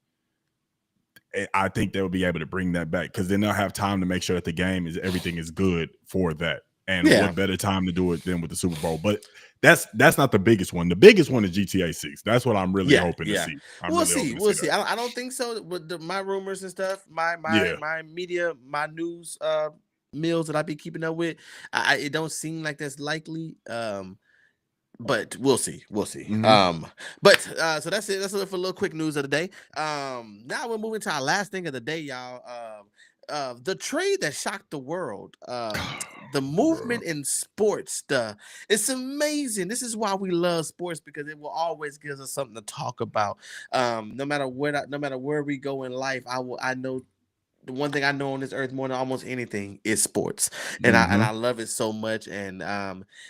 S2: I think they'll be able to bring that back, because then they'll have time to make sure that everything is good for that. And what better time to do it than with the Super Bowl? But that's not the biggest one. The biggest one is GTA 6. That's what I'm really hoping to see.
S1: We'll see. I don't think so. With my rumors and stuff, my media, my news mills that I be keeping up with, it don't seem like that's likely. But we'll see. So that's it. That's it for a little quick news of the day. Now we're moving to our last thing of the day, y'all. The trade that shocked the world, the movement in sports, it's amazing. This is why we love sports, because it will always give us something to talk about. No matter where we go in life, I know the one thing I know on this earth more than almost anything is sports, and I love it so much. And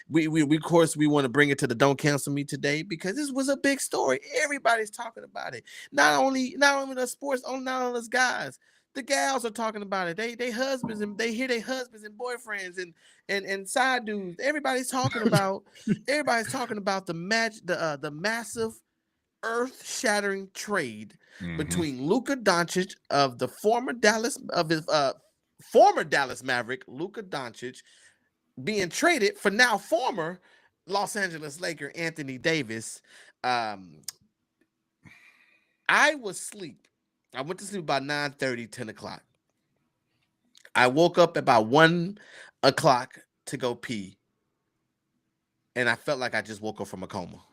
S1: we of course we want to bring it to the Don't Cancel Me today, because this was a big story. Everybody's talking about it. Not only the sports, not only us guys. The gals are talking about it. They husbands, and they hear their husbands and boyfriends and side dudes. Everybody's talking about the match, the massive earth-shattering trade
S2: Mhm.
S1: between Luka Doncic of the former Dallas Maverick, Luka Doncic, being traded for now former Los Angeles Laker Anthony Davis. I was asleep. I went to sleep about 9:30, 10 o'clock. I woke up about 1 o'clock to go pee, and I felt like I just woke up from a coma.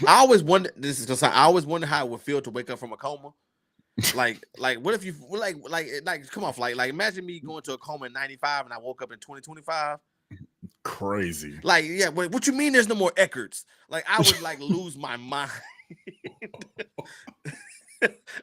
S1: I always wonder. This is just. I always wonder how it would feel to wake up from a coma. Like, what if you like? Come on, like, imagine me going to a coma in '95 and I woke up in 2025.
S2: Crazy.
S1: Like, yeah, what you mean? There's no more Eckerts? Like, I would like lose my mind.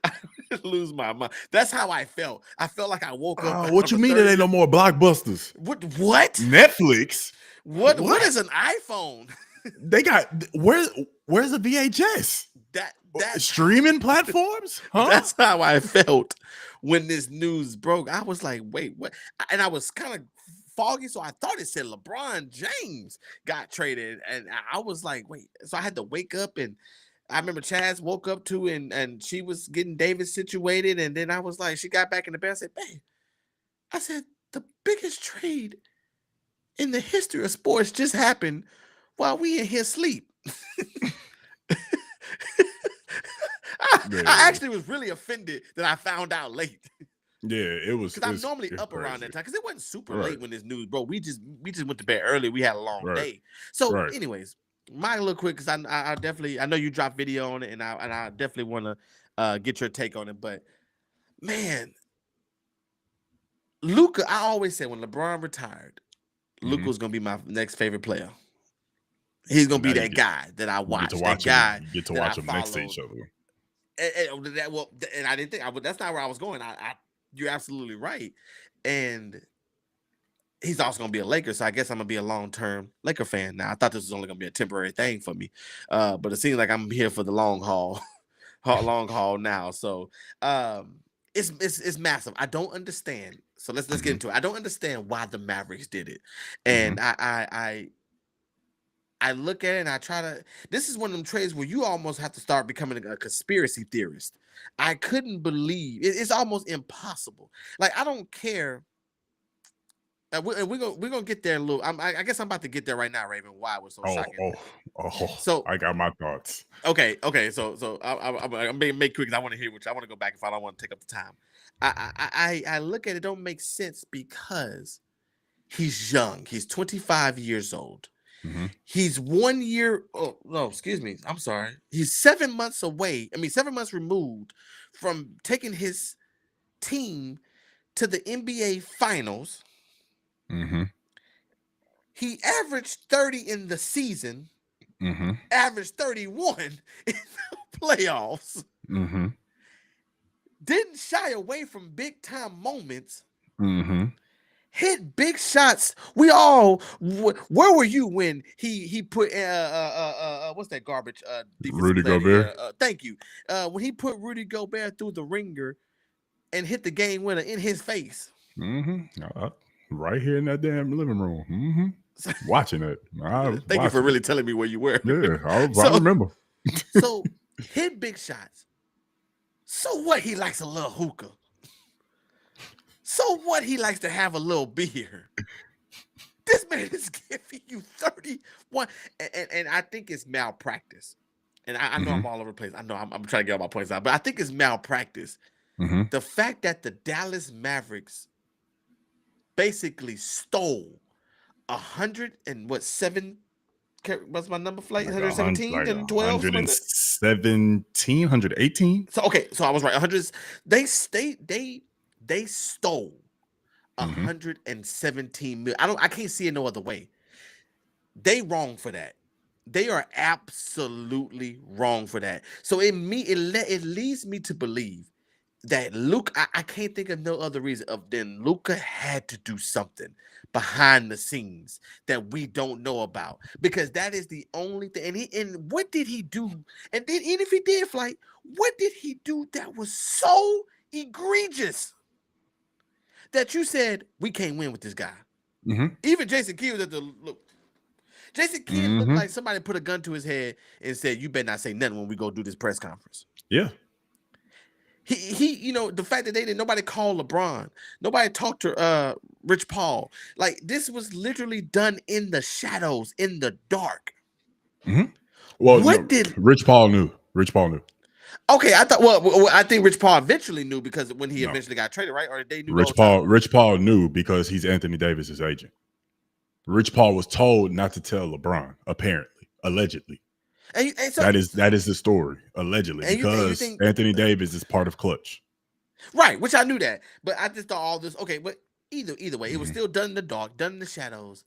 S1: I would lose my mind. That's how I felt. I felt like I woke up.
S2: What you mean there ain't no more blockbusters?
S1: What?
S2: Netflix?
S1: What is an iPhone?
S2: They got where's the VHS?
S1: That
S2: Streaming platforms? Huh?
S1: That's how I felt when this news broke. I was like, wait, what? And I was kind of foggy, so I thought it said LeBron James got traded. And I was like, wait. So I had to wake up, and I remember Chaz woke up too, and she was getting Davis situated. And then I was like, she got back in the bed. I said, babe, I said, the biggest trade in the history of sports just happened while we in here sleep. I actually was really offended that I found out late.
S2: Yeah, it was.
S1: Because I'm normally up
S2: crazy
S1: around that time. Because it wasn't super
S2: Right.
S1: late when this news broke. We just went to bed early. We had a long day. So, anyways, mine a little quick because I definitely know you dropped video on it, and I definitely want to get your take on it. But man, Luka, I always said when LeBron retired, Luka was gonna be my next favorite player. He's gonna be that guy that I watch. That guy
S2: you get to watch them next to each other.
S1: And I didn't think that's not where I was going. You're absolutely right. And he's also gonna be a Laker, so I guess I'm gonna be a long-term Laker fan now. I thought this was only gonna be a temporary thing for me, but it seems like I'm here for the long haul, now. So it's massive. I don't understand. So let's get into it. I don't understand why the Mavericks did it, and I look at it and I try to. This is one of them trades where you almost have to start becoming a conspiracy theorist. I couldn't believe it's almost impossible. Like, I don't care. We're gonna get there in a little. I guess I'm about to get there right now, Raven. Why it was so shocking.
S2: So I got my thoughts.
S1: Okay. So I'm gonna make quick because I want to hear what I want to go back if I don't want to take up the time. I look at it, don't make sense because he's young. He's 25 years old. He's 1 year. Oh no, excuse me. I'm sorry. He's 7 months away. 7 months removed from taking his team to the NBA Finals. He averaged 30 in the season. Averaged 31 in the playoffs. Didn't shy away from big time moments. Hit big shots. We all. Where were you when he put what's that garbage?
S2: Rudy Gobert.
S1: Thank you. When he put Rudy Gobert through the ringer and hit the game winner in his face.
S2: Right here in that damn living room. Watching it.
S1: Thank you for really telling me where you were.
S2: Yeah, I remember.
S1: So hit big shots. So what? He likes a little hookah. So what? He likes to have a little beer. This man is giving you 31, and I think it's malpractice. And I know I'm all over the place. I know I'm trying to get all my points out, but I think it's malpractice. The fact that the Dallas Mavericks basically stole 107. What's my number, Flight? 117 and 12?
S2: 117, 118.
S1: So okay, so I was right. 100. They stole 117 million. I can't see it no other way. They wrong for that. They are absolutely wrong for that. So it leads me to believe that Luka, I can't think of no other reason than Luka had to do something behind the scenes that we don't know about, because that is the only thing. And what did he do? And then, even if he did, Flight, what did he do that was so egregious that you said we can't win with this guy? Even Jason Key was at the look. Jason Kidd looked like somebody put a gun to his head and said, "You better not say nothing when we go do this press conference."
S2: Yeah.
S1: He, you know, the fact that nobody called LeBron, nobody talked to Rich Paul. Like, this was literally done in the shadows, in the dark.
S2: Well,
S1: What
S2: no,
S1: did
S2: Rich Paul knew? Rich Paul knew.
S1: Okay, I thought. Well, I think Rich Paul eventually knew because when he eventually got traded, right? Or they knew the whole time?
S2: Rich Paul knew because he's Anthony Davis's agent. Rich Paul was told not to tell LeBron, apparently, allegedly.
S1: And so,
S2: that is the story, allegedly, because Anthony Davis is part of Clutch.
S1: Right, which I knew that, but I just thought all this. Okay, but either way, it was still done in the dark, done in the shadows.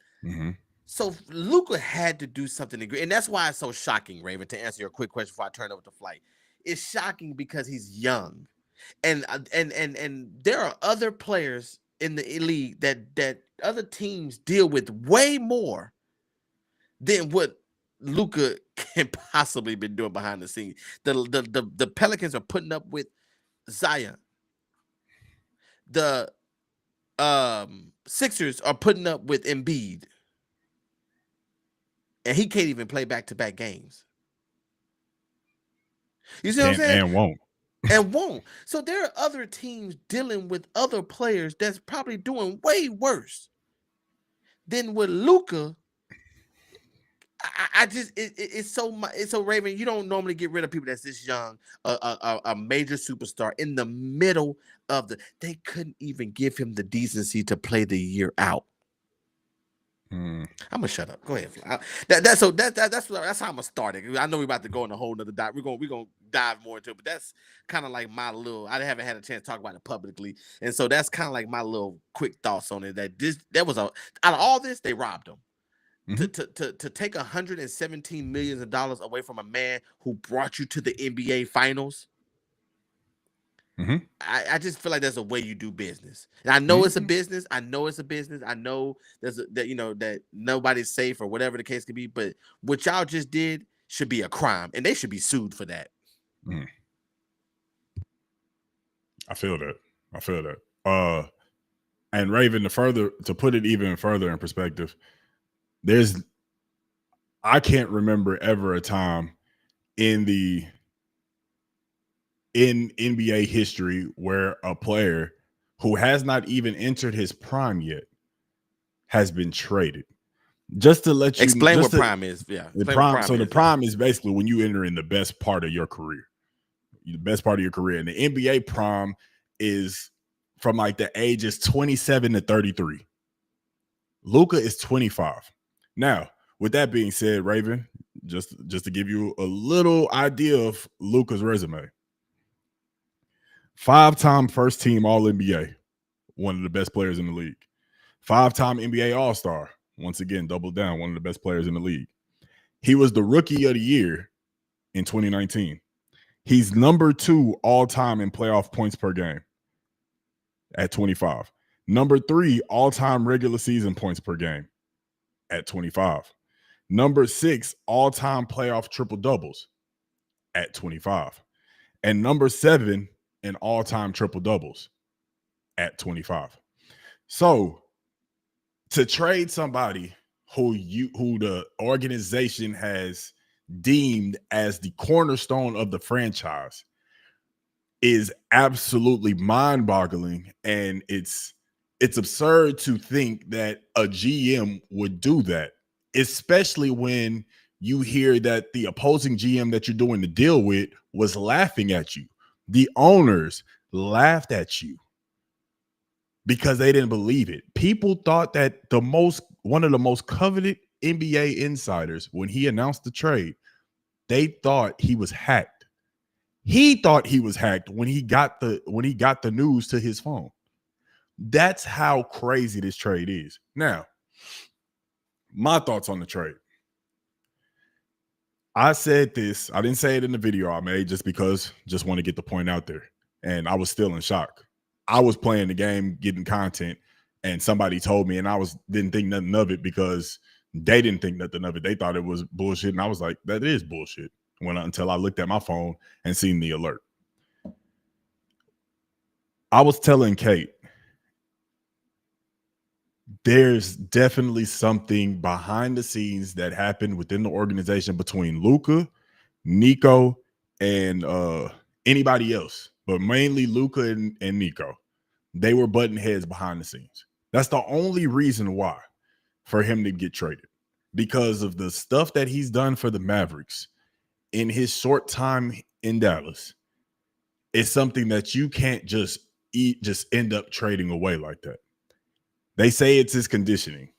S1: So Luka had to do something to agree, and that's why it's so shocking, Raven. To answer your quick question before I turn over to Flight, it's shocking because he's young, and there are other players in the league that other teams deal with way more than what Luka can possibly been doing behind the scenes. The Pelicans are putting up with Zion. The Sixers are putting up with Embiid. And he can't even play back-to-back games. You see what I'm saying?
S2: And won't.
S1: And won't. So there are other teams dealing with other players that's probably doing way worse than with Luka. I just it's so Raven. You don't normally get rid of people that's this young, a major superstar in the middle of they couldn't even give him the decency to play the year out. I'm gonna shut up. Go ahead. That's how I'm gonna start it. I know we're about to go on a whole nother dive. We're gonna dive more into it, but that's kind of like my little. I haven't had a chance to talk about it publicly, and so that's kind of like my little quick thoughts on it. That was out of all this, they robbed him. To take $117 million away from a man who brought you to the NBA Finals. I just feel like there's a way you do business, and I know it's a business. I know there's that nobody's safe or whatever the case could be. But what y'all just did should be a crime, and they should be sued for that.
S2: I feel that. And Raven, to put it even further in perspective, I can't remember ever a time in NBA history where a player who has not even entered his prime yet has been traded. Just to let you
S1: explain what prime is. Yeah.
S2: The prime is basically when you enter in the best part of your career. The best part of your career. And the NBA prime is from like the ages 27 to 33. Luka is 25. Now, with that being said, Raven, just to give you a little idea of Luka's resume. 5-time first team All-NBA, one of the best players in the league. 5-time NBA All-Star, once again, double down, one of the best players in the league. He was the Rookie of the Year in 2019. He's number 2 all-time in playoff points per game at 25. Number 3 all-time regular season points per game at 25. Number 6 all-time playoff triple-doubles at 25. And number 7 in all-time triple-doubles at 25. So to trade somebody who the organization has deemed as the cornerstone of the franchise is absolutely mind-boggling, and it's absurd to think that a GM would do that, especially when you hear that the opposing GM that you're doing the deal with was laughing at you. The owners laughed at you because they didn't believe it. People thought that one of the most coveted NBA insiders, when he announced the trade, they thought he was hacked. He thought he was hacked when he got the news to his phone. That's how crazy this trade is. Now, my thoughts on the trade. I said this. I didn't say it in the video I made just want to get the point out there. And I was still in shock. I was playing the game, getting content, and somebody told me, and I didn't think nothing of it because they didn't think nothing of it. They thought it was bullshit. And I was like, that is bullshit. Until I looked at my phone and seen the alert. I was telling Kate, there's definitely something behind the scenes that happened within the organization between LUKA, Nico, and anybody else, but mainly LUKA and Nico. They were butting heads behind the scenes. That's the only reason why for him to get traded, because of the stuff that he's done for the Mavericks in his short time in Dallas. It's something that you can't just end up trading away like that. They say it's his conditioning.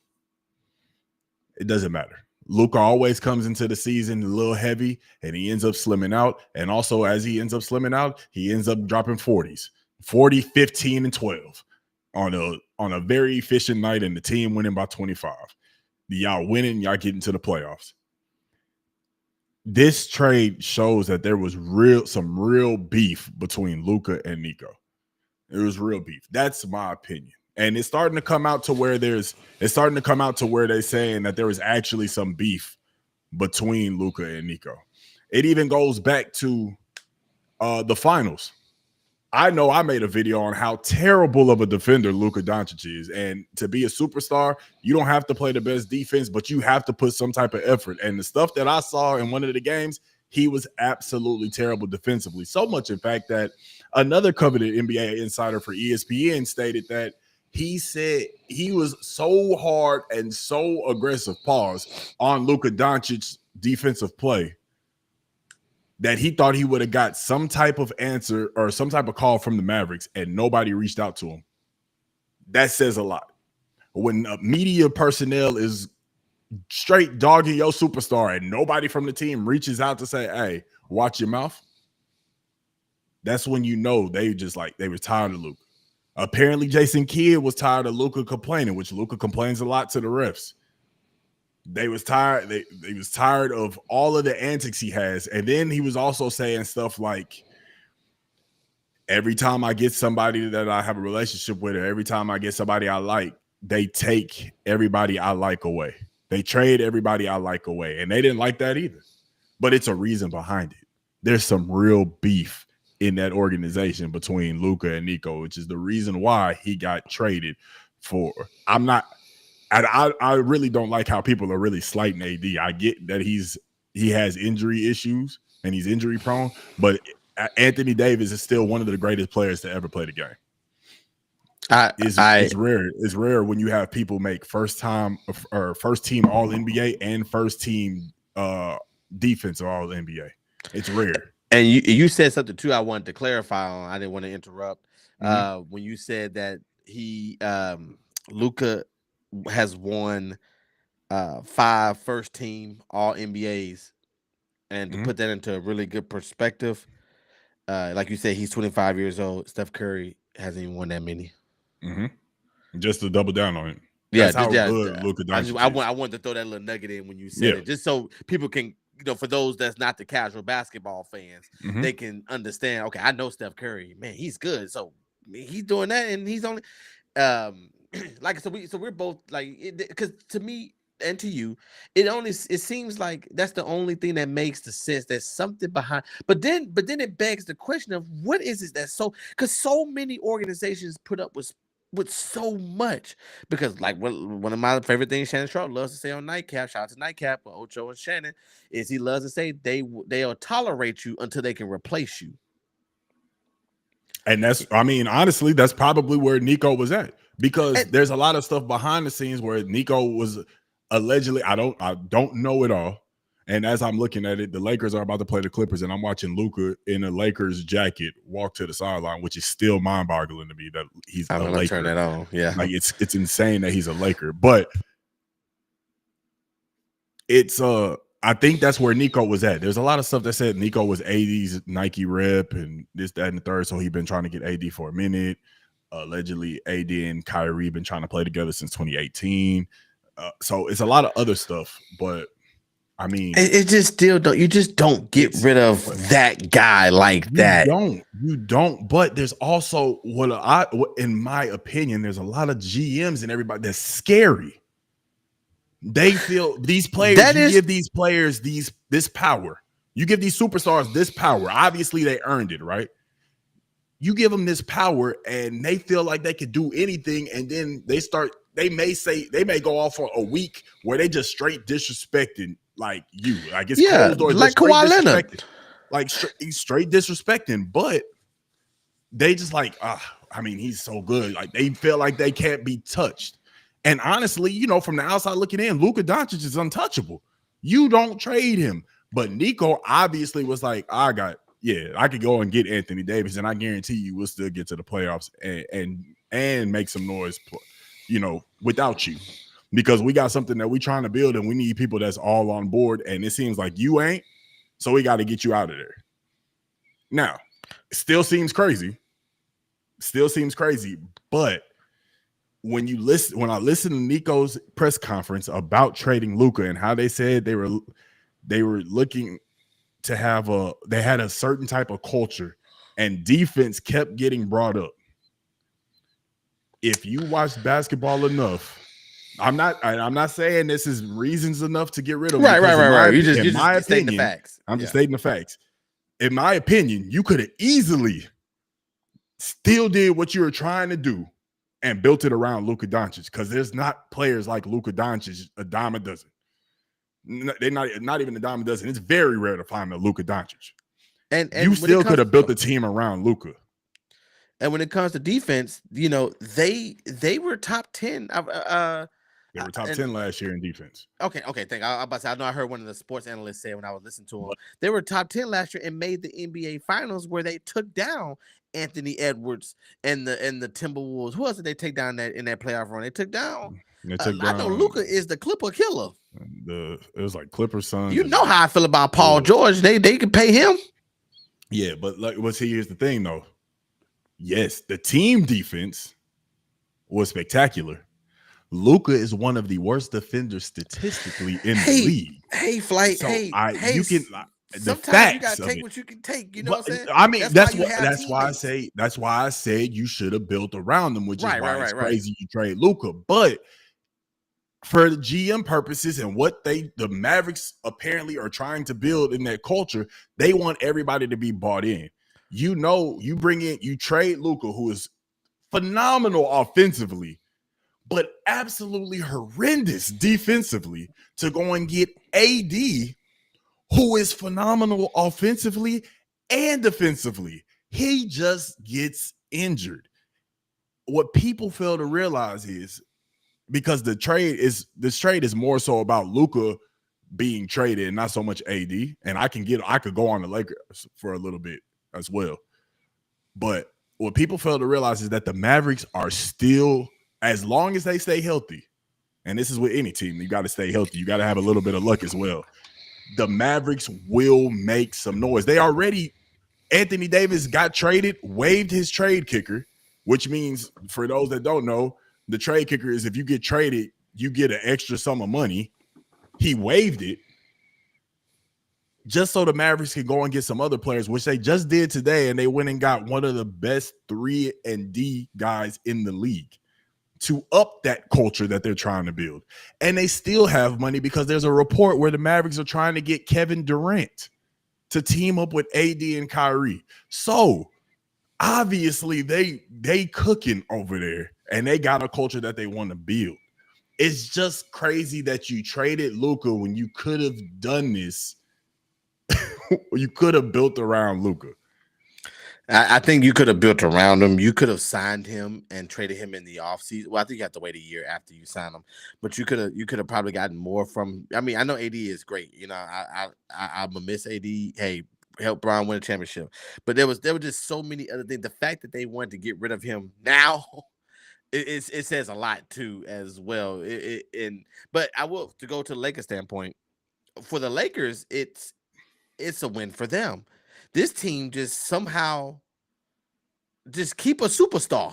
S2: It doesn't matter. LUKA always comes into the season a little heavy, and he ends up slimming out. And also, as he ends up slimming out, he ends up dropping 40s, 40, 15, and 12 on a very efficient night, and the team winning by 25. Y'all winning, y'all getting to the playoffs. This trade shows that there was some real beef between LUKA and Nico. It was real beef. That's my opinion. And it's starting to come out to where they're saying that there was actually some beef between LUKA and Nico. It even goes back to the finals. I know I made a video on how terrible of a defender Luka Doncic is. And to be a superstar, you don't have to play the best defense, but you have to put some type of effort. And the stuff that I saw in one of the games, he was absolutely terrible defensively. So much, in fact, that another coveted NBA insider for ESPN stated that he said he was so hard and so aggressive, on Luka Doncic's defensive play that he thought he would have got some type of answer or some type of call from the Mavericks, and nobody reached out to him. That says a lot. When media personnel is straight dogging your superstar and nobody from the team reaches out to say, hey, watch your mouth, that's when you know they were tired of Luka. Apparently, Jason Kidd was tired of Luka complaining, which Luka complains a lot to the refs. They was tired. They was tired of all of the antics he has. And then he was also saying stuff like, every time I get somebody that I have a relationship with, or every time I get somebody I like, they take everybody I like away. They trade everybody I like away. And they didn't like that either. But it's a reason behind it. There's some real beef in that organization between Luka and Nico, which is the reason why he got traded for. I really don't like how people are really slighting AD. I get that he has injury issues and he's injury prone, but Anthony Davis is still one of the greatest players to ever play the game. It's rare. It's rare when you have people make first team All NBA and first team defensive All NBA. It's rare.
S1: And you said something too I wanted to clarify on. I didn't want to interrupt. When you said that Luka has won 5 first team All NBAs, and to put that into a really good perspective, like you said, he's 25 years old. Steph Curry hasn't even won that many.
S2: Just to double down on it.
S1: That's
S2: how good Luka Doncic is.
S1: I wanted to throw that little nugget in when you said it, just so people can, for those that's not the casual basketball fans, they can understand. Okay, I know Steph Curry, man, he's good. So he's doing that, and he's only we're both like, because to me and to you, it seems like that's the only thing that makes the sense. There's something behind, but then it begs the question of what is it that's so, because so many organizations put up with so much, because like one of my favorite things Shannon Sharp loves to say on Nightcap, shout out to Nightcap, Ocho and Shannon, is he loves to say they'll tolerate you until they can replace you.
S2: And honestly, that's probably where Nico was at, because there's a lot of stuff behind the scenes where Nico was allegedly, I don't know it all. And as I'm looking at it, the Lakers are about to play the Clippers, and I'm watching Luka in a Lakers jacket walk to the sideline, which is still mind-boggling to me that he's a Laker.
S1: Turn that on, yeah.
S2: Like it's insane that he's a Laker, but it's I think that's where Nico was at. There's a lot of stuff that said Nico was AD's Nike rep and this, that, and the third. So he's been trying to get AD for a minute. Allegedly, AD and Kyrie been trying to play together since 2018. So it's a lot of other stuff, but I mean,
S1: it just still don't. You just don't get rid of that guy like that.
S2: You don't. But there's also in my opinion, there's a lot of GMs and everybody that's scary. They feel these players. Give these players this power. You give these superstars this power. Obviously, they earned it, right? You give them this power, and they feel like they could do anything, and then they start they may go off for a week where they just straight disrespecting like you. Like it's closed doors,
S1: like Kawhi Leonard.
S2: Like he's straight disrespecting, but they just like, I mean, he's so good. Like they feel like they can't be touched. And honestly, you know, from the outside looking in, Luka Doncic is untouchable. You don't trade him. But Nico obviously was like, I could go and get Anthony Davis, and I guarantee you we'll still get to the playoffs and make some noise, you know, without you. Because we got something that we're trying to build, and we need people that's all on board, and it seems like you ain't, so we got to get you out of there. Now, it still seems crazy, but when I listen to Nico's press conference about trading Luka and how they said they were looking to they had a certain type of culture, and defense kept getting brought up. If you watch basketball enough, I'm not saying this is reasons enough to get rid of him.
S1: Right. You just
S2: stating the facts. I'm just stating the facts. In my opinion, you could have easily still did what you were trying to do and built it around Luka Doncic, because there's not players like Luka Doncic a dime a dozen. They're not even a dime a dozen. It's very rare to find a Luka Doncic. And you still could have built the team around Luka.
S1: And when it comes to defense, you know, they were top 10.
S2: They were top 10 last year in defense.
S1: Okay. I know I heard one of the sports analysts say when I was listening to him, they were top 10 last year and made the NBA Finals, where they took down Anthony Edwards and the Timberwolves. Who else did they take down in that playoff run? They took down. I know Luka is the Clipper killer.
S2: It was like Clippers Suns.
S1: You know how I feel about Paul George. They can pay him.
S2: Yeah, but here's the thing though. Yes, the team defense was spectacular. Luka is one of the worst defenders statistically in the league.
S1: Flight.
S2: So
S1: you can. Sometimes you gotta take what you can take. You know what I'm saying?
S2: I mean, that's why I said you should have built around them, which is why it's crazy you trade Luka. But for the GM purposes and what the Mavericks apparently are trying to build in their culture, they want everybody to be bought in. You know, you trade Luka, who is phenomenal offensively, but absolutely horrendous defensively, to go and get AD, who is phenomenal offensively and defensively. He just gets injured. What people fail to realize is, because this trade is more so about Luka being traded and not so much AD. And I could go on the Lakers for a little bit as well. But what people fail to realize is that the Mavericks are still, as long as they stay healthy, and this is with any team, you got to stay healthy. You got to have a little bit of luck as well. The Mavericks will make some noise. Anthony Davis got traded, waived his trade kicker, which means, for those that don't know, the trade kicker is if you get traded, you get an extra sum of money. He waived it just so the Mavericks can go and get some other players, which they just did today, and they went and got one of the best 3-and-D guys in the league to up that culture that they're trying to build. And they still have money, because there's a report where the Mavericks are trying to get Kevin Durant to team up with AD and Kyrie. So obviously they cooking over there, and they got a culture that they want to build. It's just crazy that you traded Luka when you could have done this. You could have built around Luka.
S1: I think you could have built around him. You could have signed him and traded him in the offseason. Well, I think you have to wait a year after you sign him, but you could have probably gotten more from. I mean, I know AD is great. You know, I'm gonna miss AD. Hey, help Bron win a championship. But there were just so many other things. The fact that they wanted to get rid of him now, it says a lot too as well. But I will, to go to the Lakers standpoint, for the Lakers, it's a win for them. This team just somehow just keep a superstar.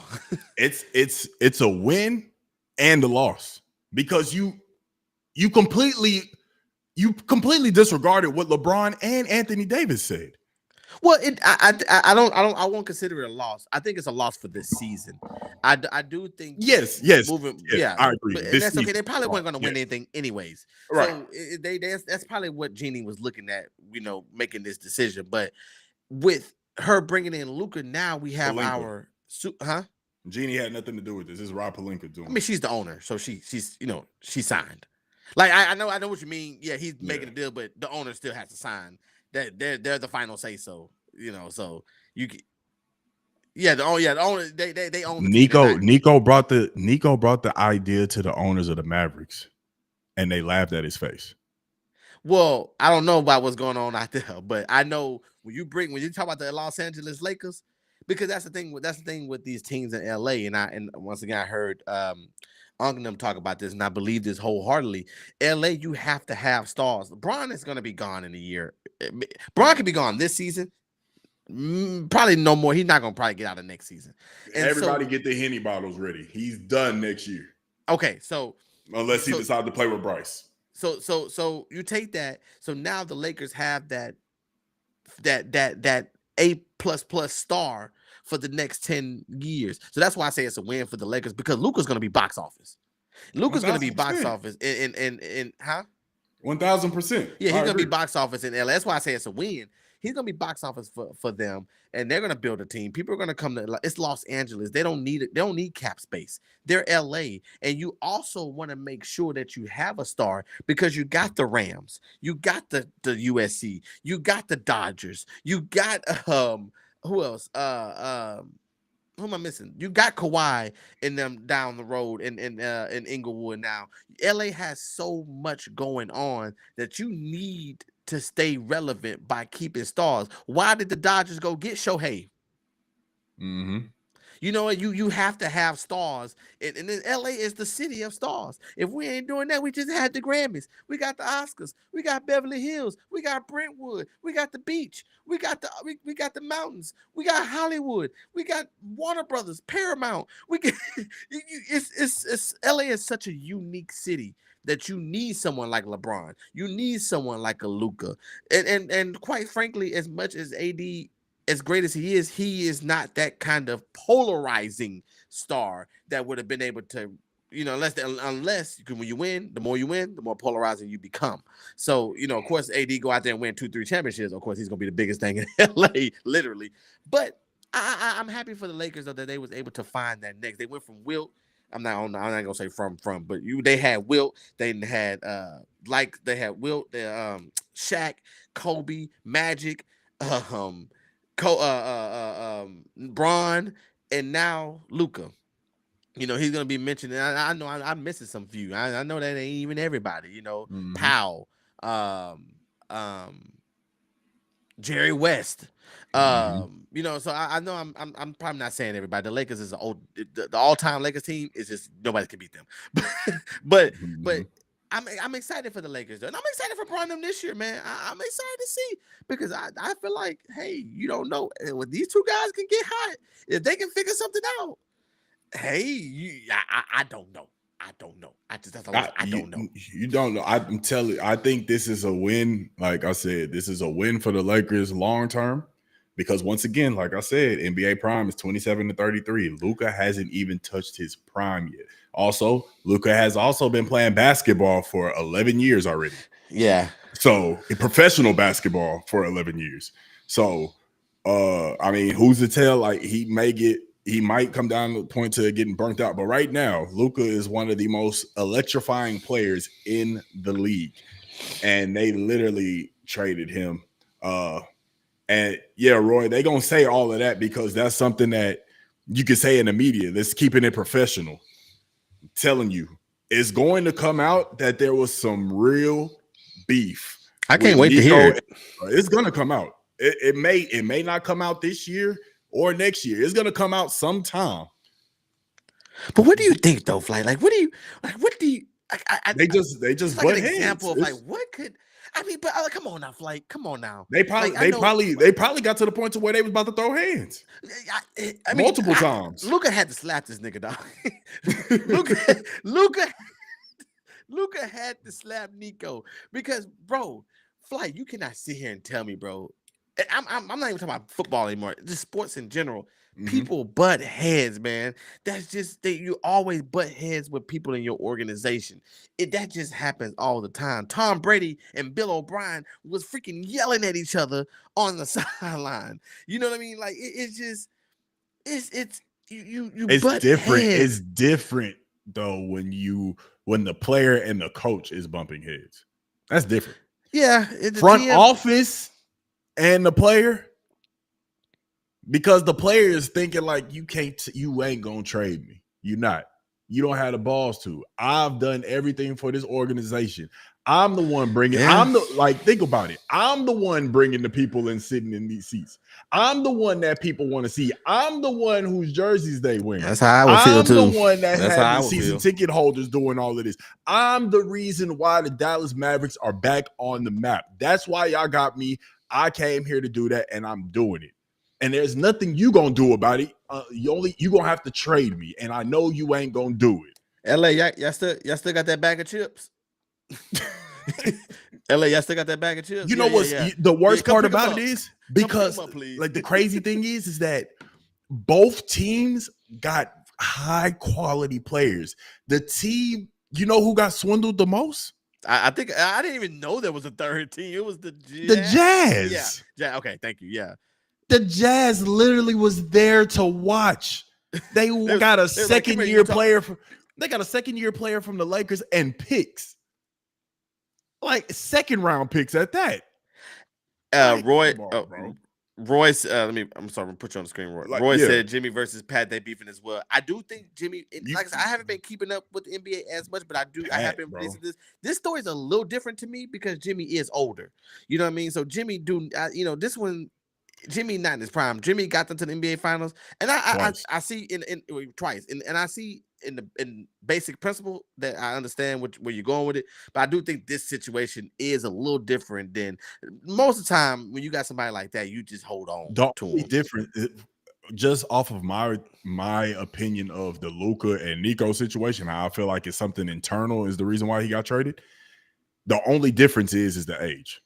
S2: It's a win and a loss, because you completely disregarded what LeBron and Anthony Davis said.
S1: Well, I won't consider it a loss. I think it's a loss for this season. I do think
S2: yes, I agree.
S1: But that's okay. They probably weren't going to win anything anyways. Right. So that's probably what Jeannie was looking at, you know, making this decision. But with her bringing in Luka, now we have
S2: Jeannie had nothing to do with this. This is Rob Pelinka doing.
S1: I mean, she's the owner, so she's she signed. Like I know what you mean. Yeah, he's making a deal, but the owner still has to sign. That they're the final say so. So you can. Yeah, the owner they own the team.
S2: Nico brought the idea to the owners of the Mavericks, and they laughed at his face.
S1: Well, I don't know about what's going on out there, but I know when you talk about the Los Angeles Lakers, because that's the thing with these teams in LA, and once again I heard Ungnam talk about this, and I believe this wholeheartedly. LA, you have to have stars. LeBron is going to be gone in a year. LeBron could be gone this season. Probably no more. He's not going to probably get out of next season. And
S2: everybody get the Henny bottles ready. He's done next year.
S1: Okay, so
S2: unless he decides to play with Bryce.
S1: So you take that. So now the Lakers have that A++ star for the next 10 years. So that's why I say it's a win for the Lakers, because Luka's going to be box office. Luka's going to be box office in huh?
S2: 1,000%.
S1: Yeah, he's going to be box office in LA. That's why I say it's a win. He's going to be box office for them, and they're going to build a team. People are going to come to it's Los Angeles. They don't need it. They don't need cap space. They're LA, and you also want to make sure that you have a star, because you got the Rams, you got the USC, you got the Dodgers, you got who else? Who am I missing? You got Kawhi in them down the road in Inglewood now. LA has so much going on that you need to stay relevant by keeping stars. Why did the Dodgers go get Shohei?
S2: Mm-hmm.
S1: You know, you have to have stars, and then LA is the city of stars. If we ain't doing that, we just had the Grammys, we got the Oscars, we got Beverly Hills, we got Brentwood, we got the beach, we got the mountains, we got Hollywood, we got Warner Brothers, Paramount. We get it's LA is such a unique city that you need someone like LeBron, you need someone like a LUKA, and quite frankly, as much as AD, as great as he is not that kind of polarizing star that would have been able to, unless when you win, the more polarizing you become. So, of course, AD go out there and win 2-3 championships. Of course, he's gonna be the biggest thing in LA, literally. But I'm happy for the Lakers though that they was able to find that next. They went from Wilt. I'm not gonna say from, but they had Wilt. They had Wilt, Shaq, Kobe, Magic, Braun, and now LUKA. He's gonna be mentioned. I know I'm missing some few. I know that ain't even everybody.
S2: Mm-hmm.
S1: Powell, Jerry West. So I know I'm probably not saying everybody. The Lakers is the all-time Lakers team is just nobody can beat them. but I'm excited for the Lakers though, and I'm excited for Bron them this year, man. I'm excited to see, because I feel like, hey, you don't know when these two guys can get hot, if they can figure something out. Hey, I don't know. I don't know. I don't know.
S2: You don't know. I'm telling you, I think this is a win. Like I said, this is a win for the Lakers long term, because once again, like I said, NBA prime is 27-33. LUKA hasn't even touched his prime yet. Also, LUKA has also been playing basketball for 11 years already.
S1: Yeah.
S2: So professional basketball for 11 years. So, I mean, who's to tell? Like he might come down to the point to getting burnt out. But right now, LUKA is one of the most electrifying players in the league. And they literally traded him. And yeah, Roy, they're going to say all of that because that's something that you can say in the media. That's keeping it professional. I'm telling you, it's going to come out that there was some real beef.
S1: I can't wait to hear it.
S2: It's going to come out. It may not come out this year or next year. It's going to come out sometime.
S1: But what do you think though, Flight? Like, what do you
S2: they just
S1: like an example of like what could I mean, but come on now, Flight. Come on now.
S2: They probably got to the point to where they was about to throw hands. I mean, multiple times.
S1: LUKA had to slap this nigga, dog. LUKA had to slap Nico because, bro, Flight, you cannot sit here and tell me, bro. I'm not even talking about football anymore. Just sports in general. Mm-hmm. People butt heads, man. That's just you always butt heads with people in your organization. That just happens all the time. Tom Brady and Bill O'Brien was freaking yelling at each other on the sideline. You know what I mean? Like it's
S2: It's
S1: butt
S2: different.
S1: heads.
S2: It's different though when the player and the coach is bumping heads. That's different.
S1: Yeah,
S2: Front office and the player, because the player is thinking like you ain't gonna trade me. You're not. You don't have the balls to. I've done everything for this organization. I'm the one bringing.
S1: Yeah.
S2: Think about it. I'm the one bringing the people and sitting in these seats. I'm the one that people want to see. I'm the one whose jerseys they wear.
S1: That's how I would feel too.
S2: I'm the one that
S1: That's how I
S2: had the
S1: would
S2: season
S1: feel.
S2: ticket holders doing all of this. I'm the reason why the Dallas Mavericks are back on the map. That's why y'all got me. I came here to do that, and I'm doing it. And there's nothing you gonna do about it. You gonna have to trade me, and I know you ain't gonna do it.
S1: LA, y'all still got that bag of chips? LA, y'all still got that bag of chips?
S2: You know what's the worst part about it is, because
S1: up,
S2: like the crazy thing is that both teams got high quality players. The team, you know who got swindled the most?
S1: I think I didn't even know there was a third team. It was the Jazz.
S2: The Jazz.
S1: Yeah. Okay, thank you. Yeah.
S2: The Jazz literally was there to watch. They got a second-year player. They got a second-year player from the Lakers and picks, like second-round picks at that.
S1: Royce, I'm sorry, put you on the screen. Roy said Jimmy versus Pat, they beefing as well. I do think Jimmy, like I said, I haven't been keeping up with the NBA as much, but I have been releasing this. This story is a little different to me because Jimmy is older. You know what I mean? So Jimmy this one, Jimmy not in his prime. Jimmy got them to the NBA finals, and I see twice, and I see in basic principle that I understand where you're going with it, but I do think this situation is a little different than most of the time when you got somebody like that. You just hold on to them.
S2: Different, just off of my opinion of the Luka and Nico situation. I feel like it's something internal is the reason why he got traded. The only difference is the age.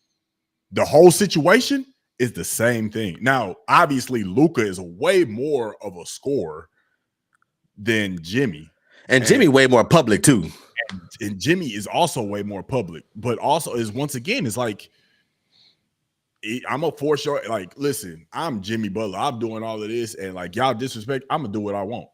S2: The whole situation is the same thing. Now, obviously, Luka is way more of a scorer than Jimmy.
S1: And Jimmy way more public too.
S2: And Jimmy is also way more public, but also is once again, it's like I'm a for sure. Like, listen, I'm Jimmy Butler. I'm doing all of this, and like y'all disrespect, I'm gonna do what I want.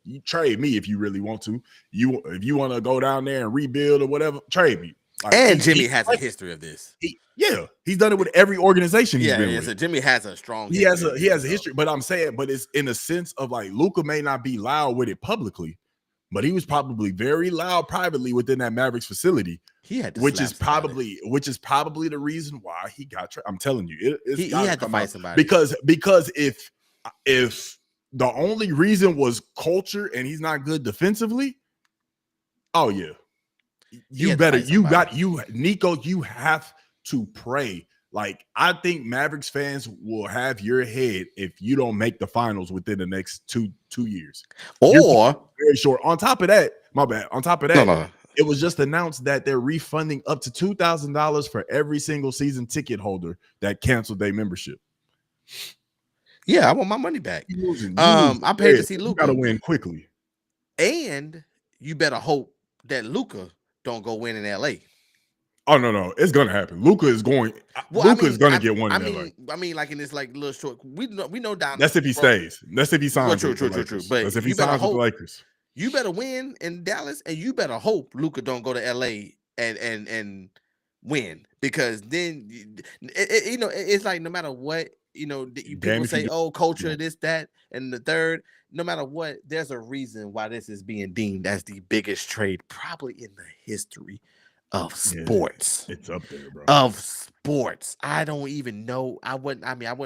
S2: You trade me if you really want to. If you want to go down there and rebuild or whatever, trade me. Like,
S1: and Jimmy has a history of this.
S2: He's done it with every organization he's been with.
S1: So Jimmy has a strong
S2: he has a history, but I'm saying, but it's in a sense of like Luka may not be loud with it publicly, but he was probably very loud privately within that Mavericks facility.
S1: He had to
S2: which is probably the reason why he got traded. I'm telling you,
S1: he had to fight somebody
S2: because if the only reason was culture and he's not good defensively, oh yeah. Nico, you have to pray. Like, I think Mavericks fans will have your head if you don't make the finals within the next two years.
S1: Or
S2: very short. On top of that, it was just announced that they're refunding up to $2,000 for every single season ticket holder that canceled their membership.
S1: Yeah, I want my money back. I paid to see Luka.
S2: You gotta win quickly.
S1: And you better hope that Luka don't go win in LA.
S2: Oh no, it's gonna happen. Luka is going. Luka is gonna get one in LA.
S1: I mean, like in this like little short. We know down.
S2: That's if he stays. That's if he signs.
S1: True. But
S2: that's if he signs with the Lakers.
S1: You better win in Dallas, and you better hope Luka don't go to LA and win, because then it's like no matter what people say, culture, this, that, and the third. No matter what, there's a reason why this is being deemed as the biggest trade probably in the history of sports.
S2: It's up there, bro.
S1: Of sports. I don't even know. I wasn't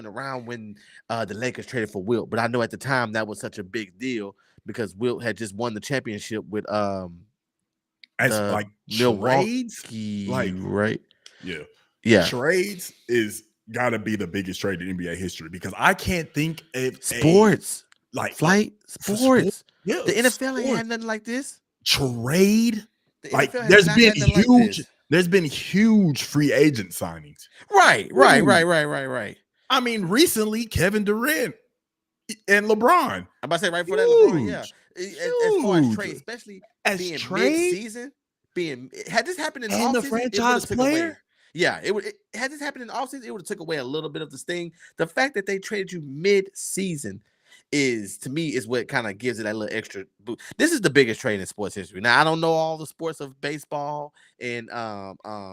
S1: around when the Lakers traded for Wilt, but I know at the time that was such a big deal because Wilt had just won the championship with
S2: like
S1: Milwaukee,
S2: trades, like
S1: right?
S2: Yeah. Trades is gotta be the biggest trade in NBA history because I can't think of
S1: sports.
S2: Like
S1: flight sports.
S2: Yeah,
S1: the NFL ain't had nothing like this.
S2: Trade. Like there's been huge free agent signings.
S1: Right.
S2: I mean, recently Kevin Durant and LeBron.
S1: I'm about to say right before that, LeBron. Yeah. As far as trade, especially as being mid-season, had this happened in
S2: the franchise player.
S1: Had this happened in the offseason, it would have took away a little bit of the sting. The fact that they traded you mid-season is to me is what kind of gives it that little extra boost. This is the biggest trade in sports history. Now I don't know all the sports of baseball and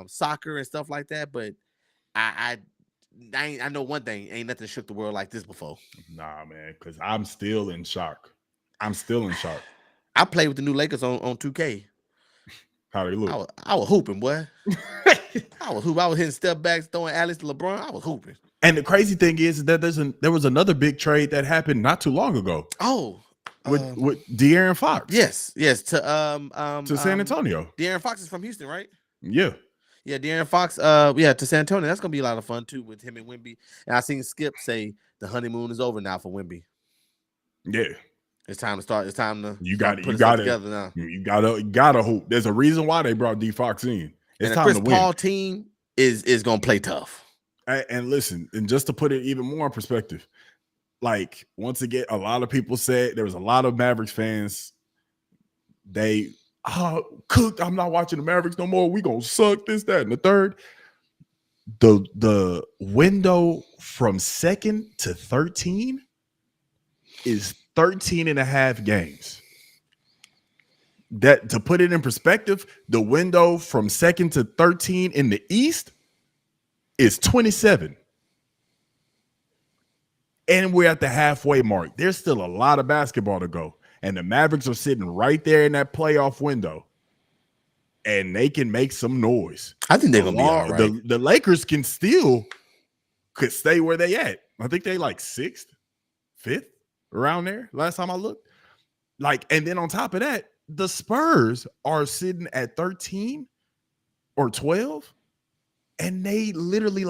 S1: soccer and stuff like that, but I know one thing: ain't nothing shook the world like this before.
S2: Nah, man, because I'm still in shock. I'm still in shock.
S1: I played with the new Lakers on 2K.
S2: How they look?
S1: I was hooping, boy. I was hooping. I was hitting step backs, throwing alleys to LeBron. I was hooping.
S2: And the crazy thing is that there was another big trade that happened not too long ago.
S1: Oh,
S2: with De'Aaron Fox.
S1: Yes,
S2: to San Antonio.
S1: De'Aaron Fox is from Houston, right?
S2: Yeah.
S1: Yeah, De'Aaron Fox, to San Antonio. That's gonna be a lot of fun too with him and Wemby. And I seen Skip say the honeymoon is over now for Wemby.
S2: Yeah.
S1: It's time to start. It's time to
S2: you got
S1: together now.
S2: You gotta hope. There's a reason why they brought D Fox in. It's
S1: and
S2: time
S1: Chris
S2: to win.
S1: Paul team is gonna play tough.
S2: And listen, and just to put it even more in perspective, like once again, a lot of people said there was a lot of Mavericks fans. Cooked. I'm not watching the Mavericks no more. We gonna suck this, that, and the third. The window from 2nd to 13 is 13 and a half games. That, to put it in perspective, the window from 2nd to 13 in the East is 27. And we're at the halfway mark. There's still a lot of basketball to go. And the Mavericks are sitting right there in that playoff window. And they can make some noise.
S1: I think they're going to be all right.
S2: The Lakers could stay where they at. I think they like 6th, 5th, around there, last time I looked. And then on top of that, the Spurs are sitting at 13 or 12. And they literally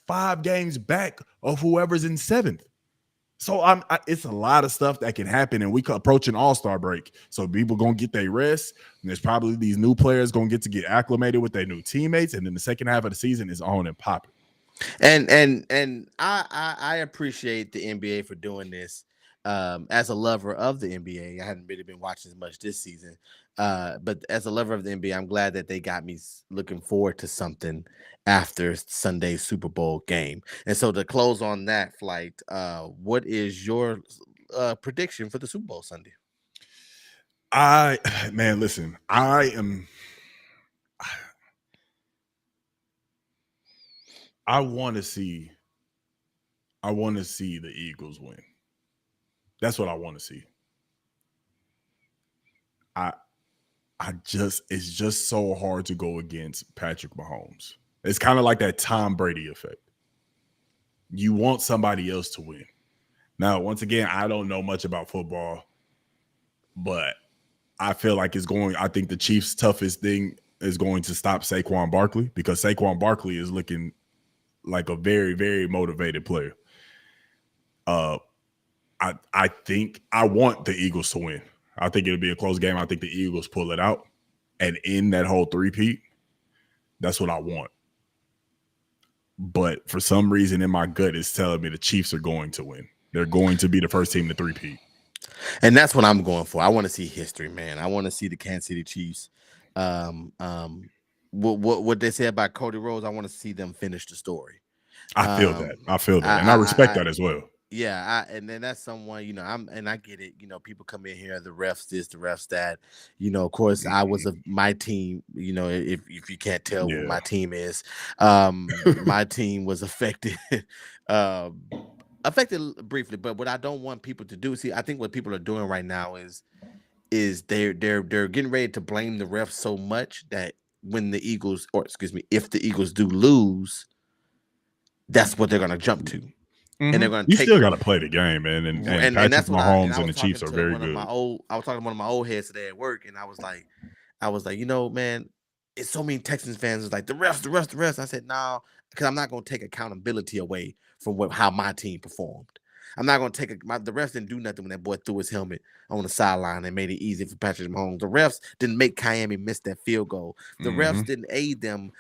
S2: 5 games back of whoever's in 7th. So it's a lot of stuff that can happen, and we approaching All-Star break. So people gonna get their rest, and there's probably these new players gonna get acclimated with their new teammates, and then the second half of the season is on and popping.
S1: And I appreciate the NBA for doing this. As a lover of the NBA, I hadn't really been watching as much this season. But as a lover of the NBA, I'm glad that they got me looking forward to something after Sunday's Super Bowl game. And so to close on that flight, what is your prediction for the Super Bowl Sunday?
S2: Listen, I want to see the Eagles win. That's what I want to see. It's just so hard to go against Patrick Mahomes. It's kind of like that Tom Brady effect. You want somebody else to win. Now, once again, I don't know much about football, but I feel like I think the Chiefs' toughest thing is going to stop Saquon Barkley, because Saquon Barkley is looking like a very, very motivated player. I think I want the Eagles to win. I think it'll be a close game. I think the Eagles pull it out and end that whole three-peat. That's what I want. But for some reason in my gut, it's telling me the Chiefs are going to win. They're going to be the first team to three-peat.
S1: And that's what I'm going for. I want to see history, man. I want to see the Kansas City Chiefs. What they said about Cody Rhodes, I want to see them finish the story.
S2: I feel that. And I respect that as well.
S1: Yeah, and then that's someone, I get it. People come in here, the refs this, the refs that. Of course, I was my team. If you can't tell what my team is, my team was affected, affected briefly. But what I don't want people to do, I think what people are doing right now is they're getting ready to blame the refs so much that when the Eagles, if the Eagles do lose, that's what they're going to jump to. And they're going to
S2: still got to play the game, man. And Patrick Mahomes and the Chiefs are very good.
S1: I was talking to one of my old heads today at work, and I was like, man, it's so many Texans fans is like the refs. I said, no, because I'm not going to take accountability away from how my team performed. I'm not going to take the refs didn't do nothing when that boy threw his helmet on the sideline and made it easy for Patrick Mahomes. The refs didn't make Miami miss that field goal. The refs didn't aid them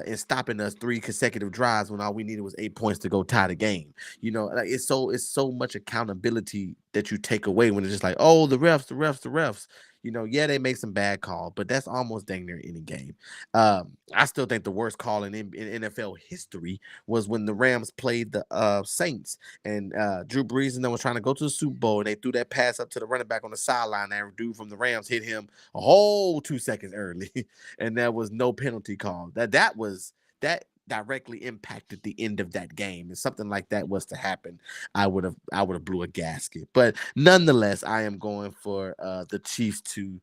S1: in stopping us 3 consecutive drives when all we needed was 8 points to go tie the game. It's so much accountability that you take away when it's just like, oh, the refs. Yeah, they make some bad calls, but that's almost dang near any game. I still think the worst call in NFL history was when the Rams played the Saints, and Drew Brees and them was trying to go to the Super Bowl, and they threw that pass up to the running back on the sideline, and a dude from the Rams hit him a whole 2 seconds early, and there was no penalty call. That directly impacted the end of that game. And something like that was to happen, I would have blew a gasket. But nonetheless, I am going for the Chiefs to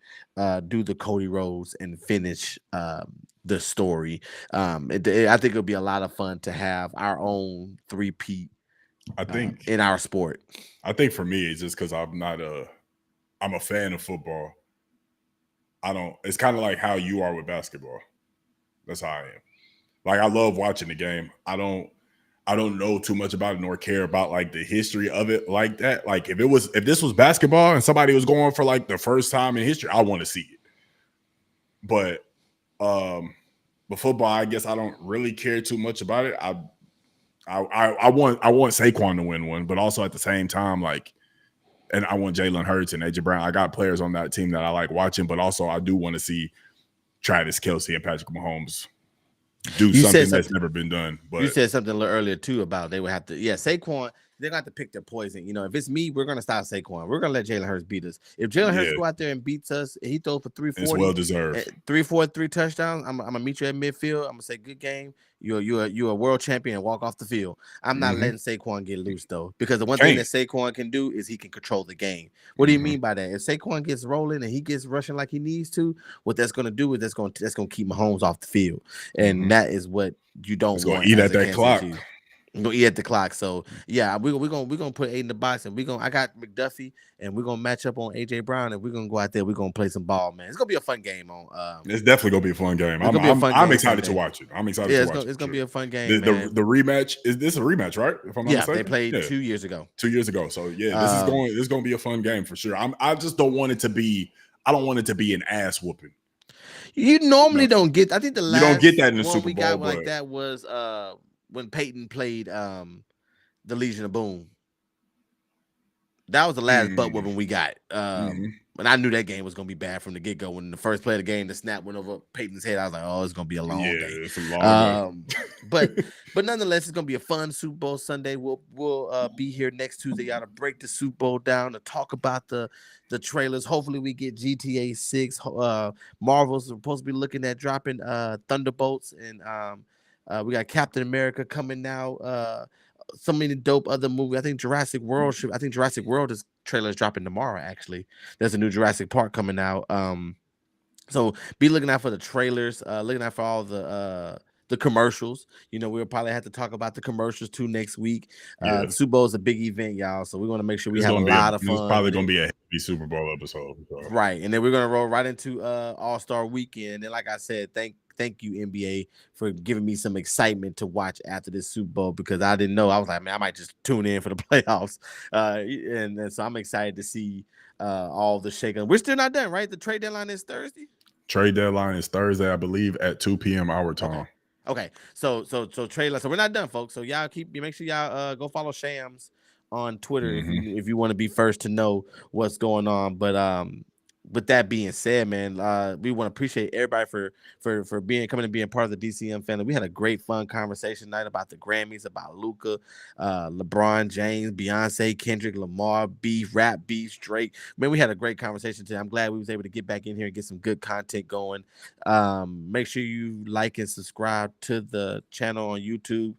S1: do the Cody Rhodes and finish the story. I think it'll be a lot of fun to have our own three-peat
S2: I think
S1: in our sport.
S2: I think for me, it's just because I'm a fan of football. It's kind of like how you are with basketball. That's how I am. Like, I love watching the game. I don't know too much about it nor care about like the history of it like that. Like, if this was basketball and somebody was going for like the first time in history, I want to see it. But football, I guess I don't really care too much about it. I want Saquon to win one, but also at the same time, like, and I want Jalen Hurts and AJ Brown. I got players on that team that I like watching, but also I do want to see Travis Kelce and Patrick Mahomes do something that's never been done. But
S1: you said something a little earlier too about they would have to, Saquon, they're gonna have to pick their poison. If it's me, we're gonna stop Saquon. We're gonna let Jalen Hurts beat us. If Jalen Hurts go out there and beats us, and he throws for 340,
S2: it's well deserved.
S1: 3 touchdowns. I'm gonna meet you at midfield. I'm gonna say good game. You're a world champion and walk off the field. I'm not letting Saquon get loose though, because the one thing that Saquon can do is he can control the game. What do you mean by that? If Saquon gets rolling and he gets rushing like he needs to, what that's gonna do is that's gonna keep Mahomes off the field, and that is what you don't want.
S2: Eat at that clock.
S1: We're gonna eat at the clock. So yeah, we're gonna put 8 in the box, and I got McDuffie, and we're gonna match up on AJ Brown, and we're gonna go out there. We're gonna play some ball, man. It's gonna be a fun game.
S2: It's definitely gonna be a fun game. I'm excited to watch it. I'm excited to watch it.
S1: It's gonna be a fun game.
S2: The rematch, is this a rematch, right? If I'm not mistaken?
S1: They played 2 years ago.
S2: 2 years ago. So yeah, this is gonna be a fun game for sure. I just don't want it to be. I don't want it to be an ass whooping.
S1: You normally don't get. I think the last
S2: you don't get that in the
S1: one
S2: Super
S1: we
S2: Bowl.
S1: got like that was when Peyton played the Legion of Boom. That was the last butt whooping we got. And I knew that game was gonna be bad from the get go. When the first play of the game, the snap went over Peyton's head. I was like, "Oh, it's gonna be a long day."
S2: It's a long
S1: day. But nonetheless, it's gonna be a fun Super Bowl Sunday. We'll be here next Tuesday, y'all, to break the Super Bowl down, to talk about the trailers. Hopefully, we get GTA 6. Marvel's supposed to be looking at dropping Thunderbolts, and we got Captain America coming now. So many dope other movies. I think Jurassic World is trailer's dropping tomorrow. Actually, there's a new Jurassic Park coming out. So be looking out for the trailers. Looking out for all the commercials. We'll probably have to talk about the commercials too next week. The Super Bowl is a big event, y'all. So we want to make sure we have a lot of fun.
S2: It's probably going to be a heavy Super Bowl episode. So.
S1: Right, and then we're going to roll right into All-Star Weekend. And like I said, thank you, NBA, for giving me some excitement to watch after this Super Bowl, because I didn't know. I was like, man, I might just tune in for the playoffs. And so I'm excited to see all the shake-up. We're still not done, right? The trade deadline is Thursday?
S2: Trade deadline is Thursday, I believe, at 2 p.m. our time.
S1: Okay. So trade. So we're not done, folks. So y'all make sure y'all go follow Shams on Twitter if you want to be first to know what's going on. But with that being said, man, we want to appreciate everybody for coming and being part of the DCM family. We had a great fun conversation tonight about the Grammys, about LUKA, LeBron James, Beyonce, Kendrick, Lamar, Rap Beef, Drake. Man, we had a great conversation today. I'm glad we was able to get back in here and get some good content going. Make sure you like and subscribe to the channel on YouTube.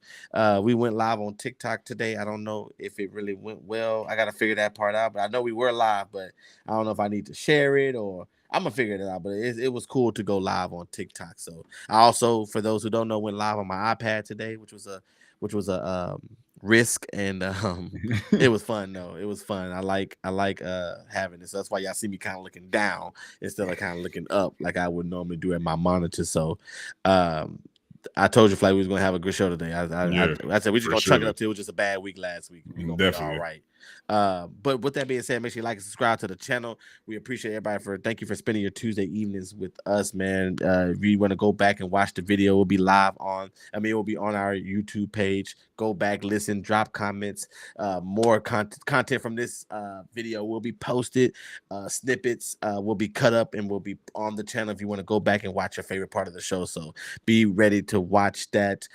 S1: We went live on TikTok today. I don't know if it really went well. I got to figure that part out, but I know we were live, but I don't know if I need to share it or I'm gonna figure it out. But it was cool to go live on TikTok. So I also, for those who don't know, went live on my iPad today, which was a risk, and it was fun though. It was fun. I like having this. So that's why y'all see me kind of looking down instead of kind of looking up like I would normally do at my monitor. So I told you, Fly, we was gonna have a good show today. I said we just gonna chuck it up till it was just a bad week last week. We're gonna be all right. But with that being said, make sure you like and subscribe to the channel. We appreciate everybody thank you for spending your Tuesday evenings with us, man. If you want to go back and watch the video, it will be live it will be on our YouTube page. Go back, listen, drop comments. More content from this video will be posted. Snippets will be cut up and will be on the channel if you want to go back and watch your favorite part of the show. So be ready to watch that.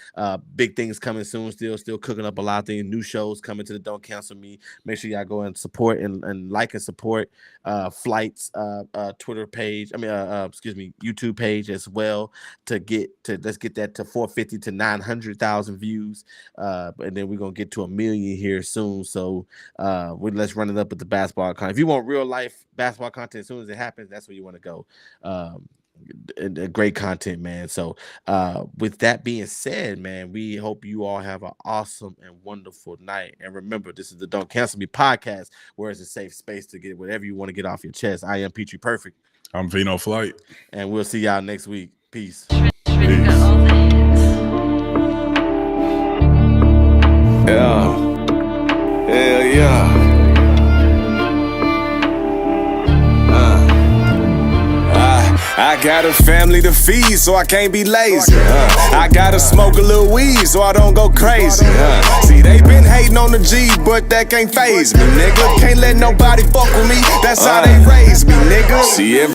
S1: Big things coming soon. Still cooking up a lot of things. New shows coming to the Don't Cancel Me. Make sure y'all go and support and like and support Flight's Twitter page. YouTube page as well let's get that to 450 to 900,000 views. And then we're gonna get to 1 million here soon. So let's run it up with the basketball content. If you want real life basketball content as soon as it happens, that's where you want to go. Great content, man. So with that being said, man, we hope you all have an awesome and wonderful night. And remember, this is the Don't Cancel Me podcast, where it's a safe space to get whatever you want to get off your chest. I am Petrie Perfect.
S2: I'm Vino Flight.
S1: And we'll see y'all next week. Peace.
S4: Yeah. Hell yeah. I got a family to feed, so I can't be lazy. I gotta smoke a little weed, so I don't go crazy. See, they been hating on the G, but that can't faze me, nigga. Can't let nobody fuck with me, that's how they raise me, nigga. See,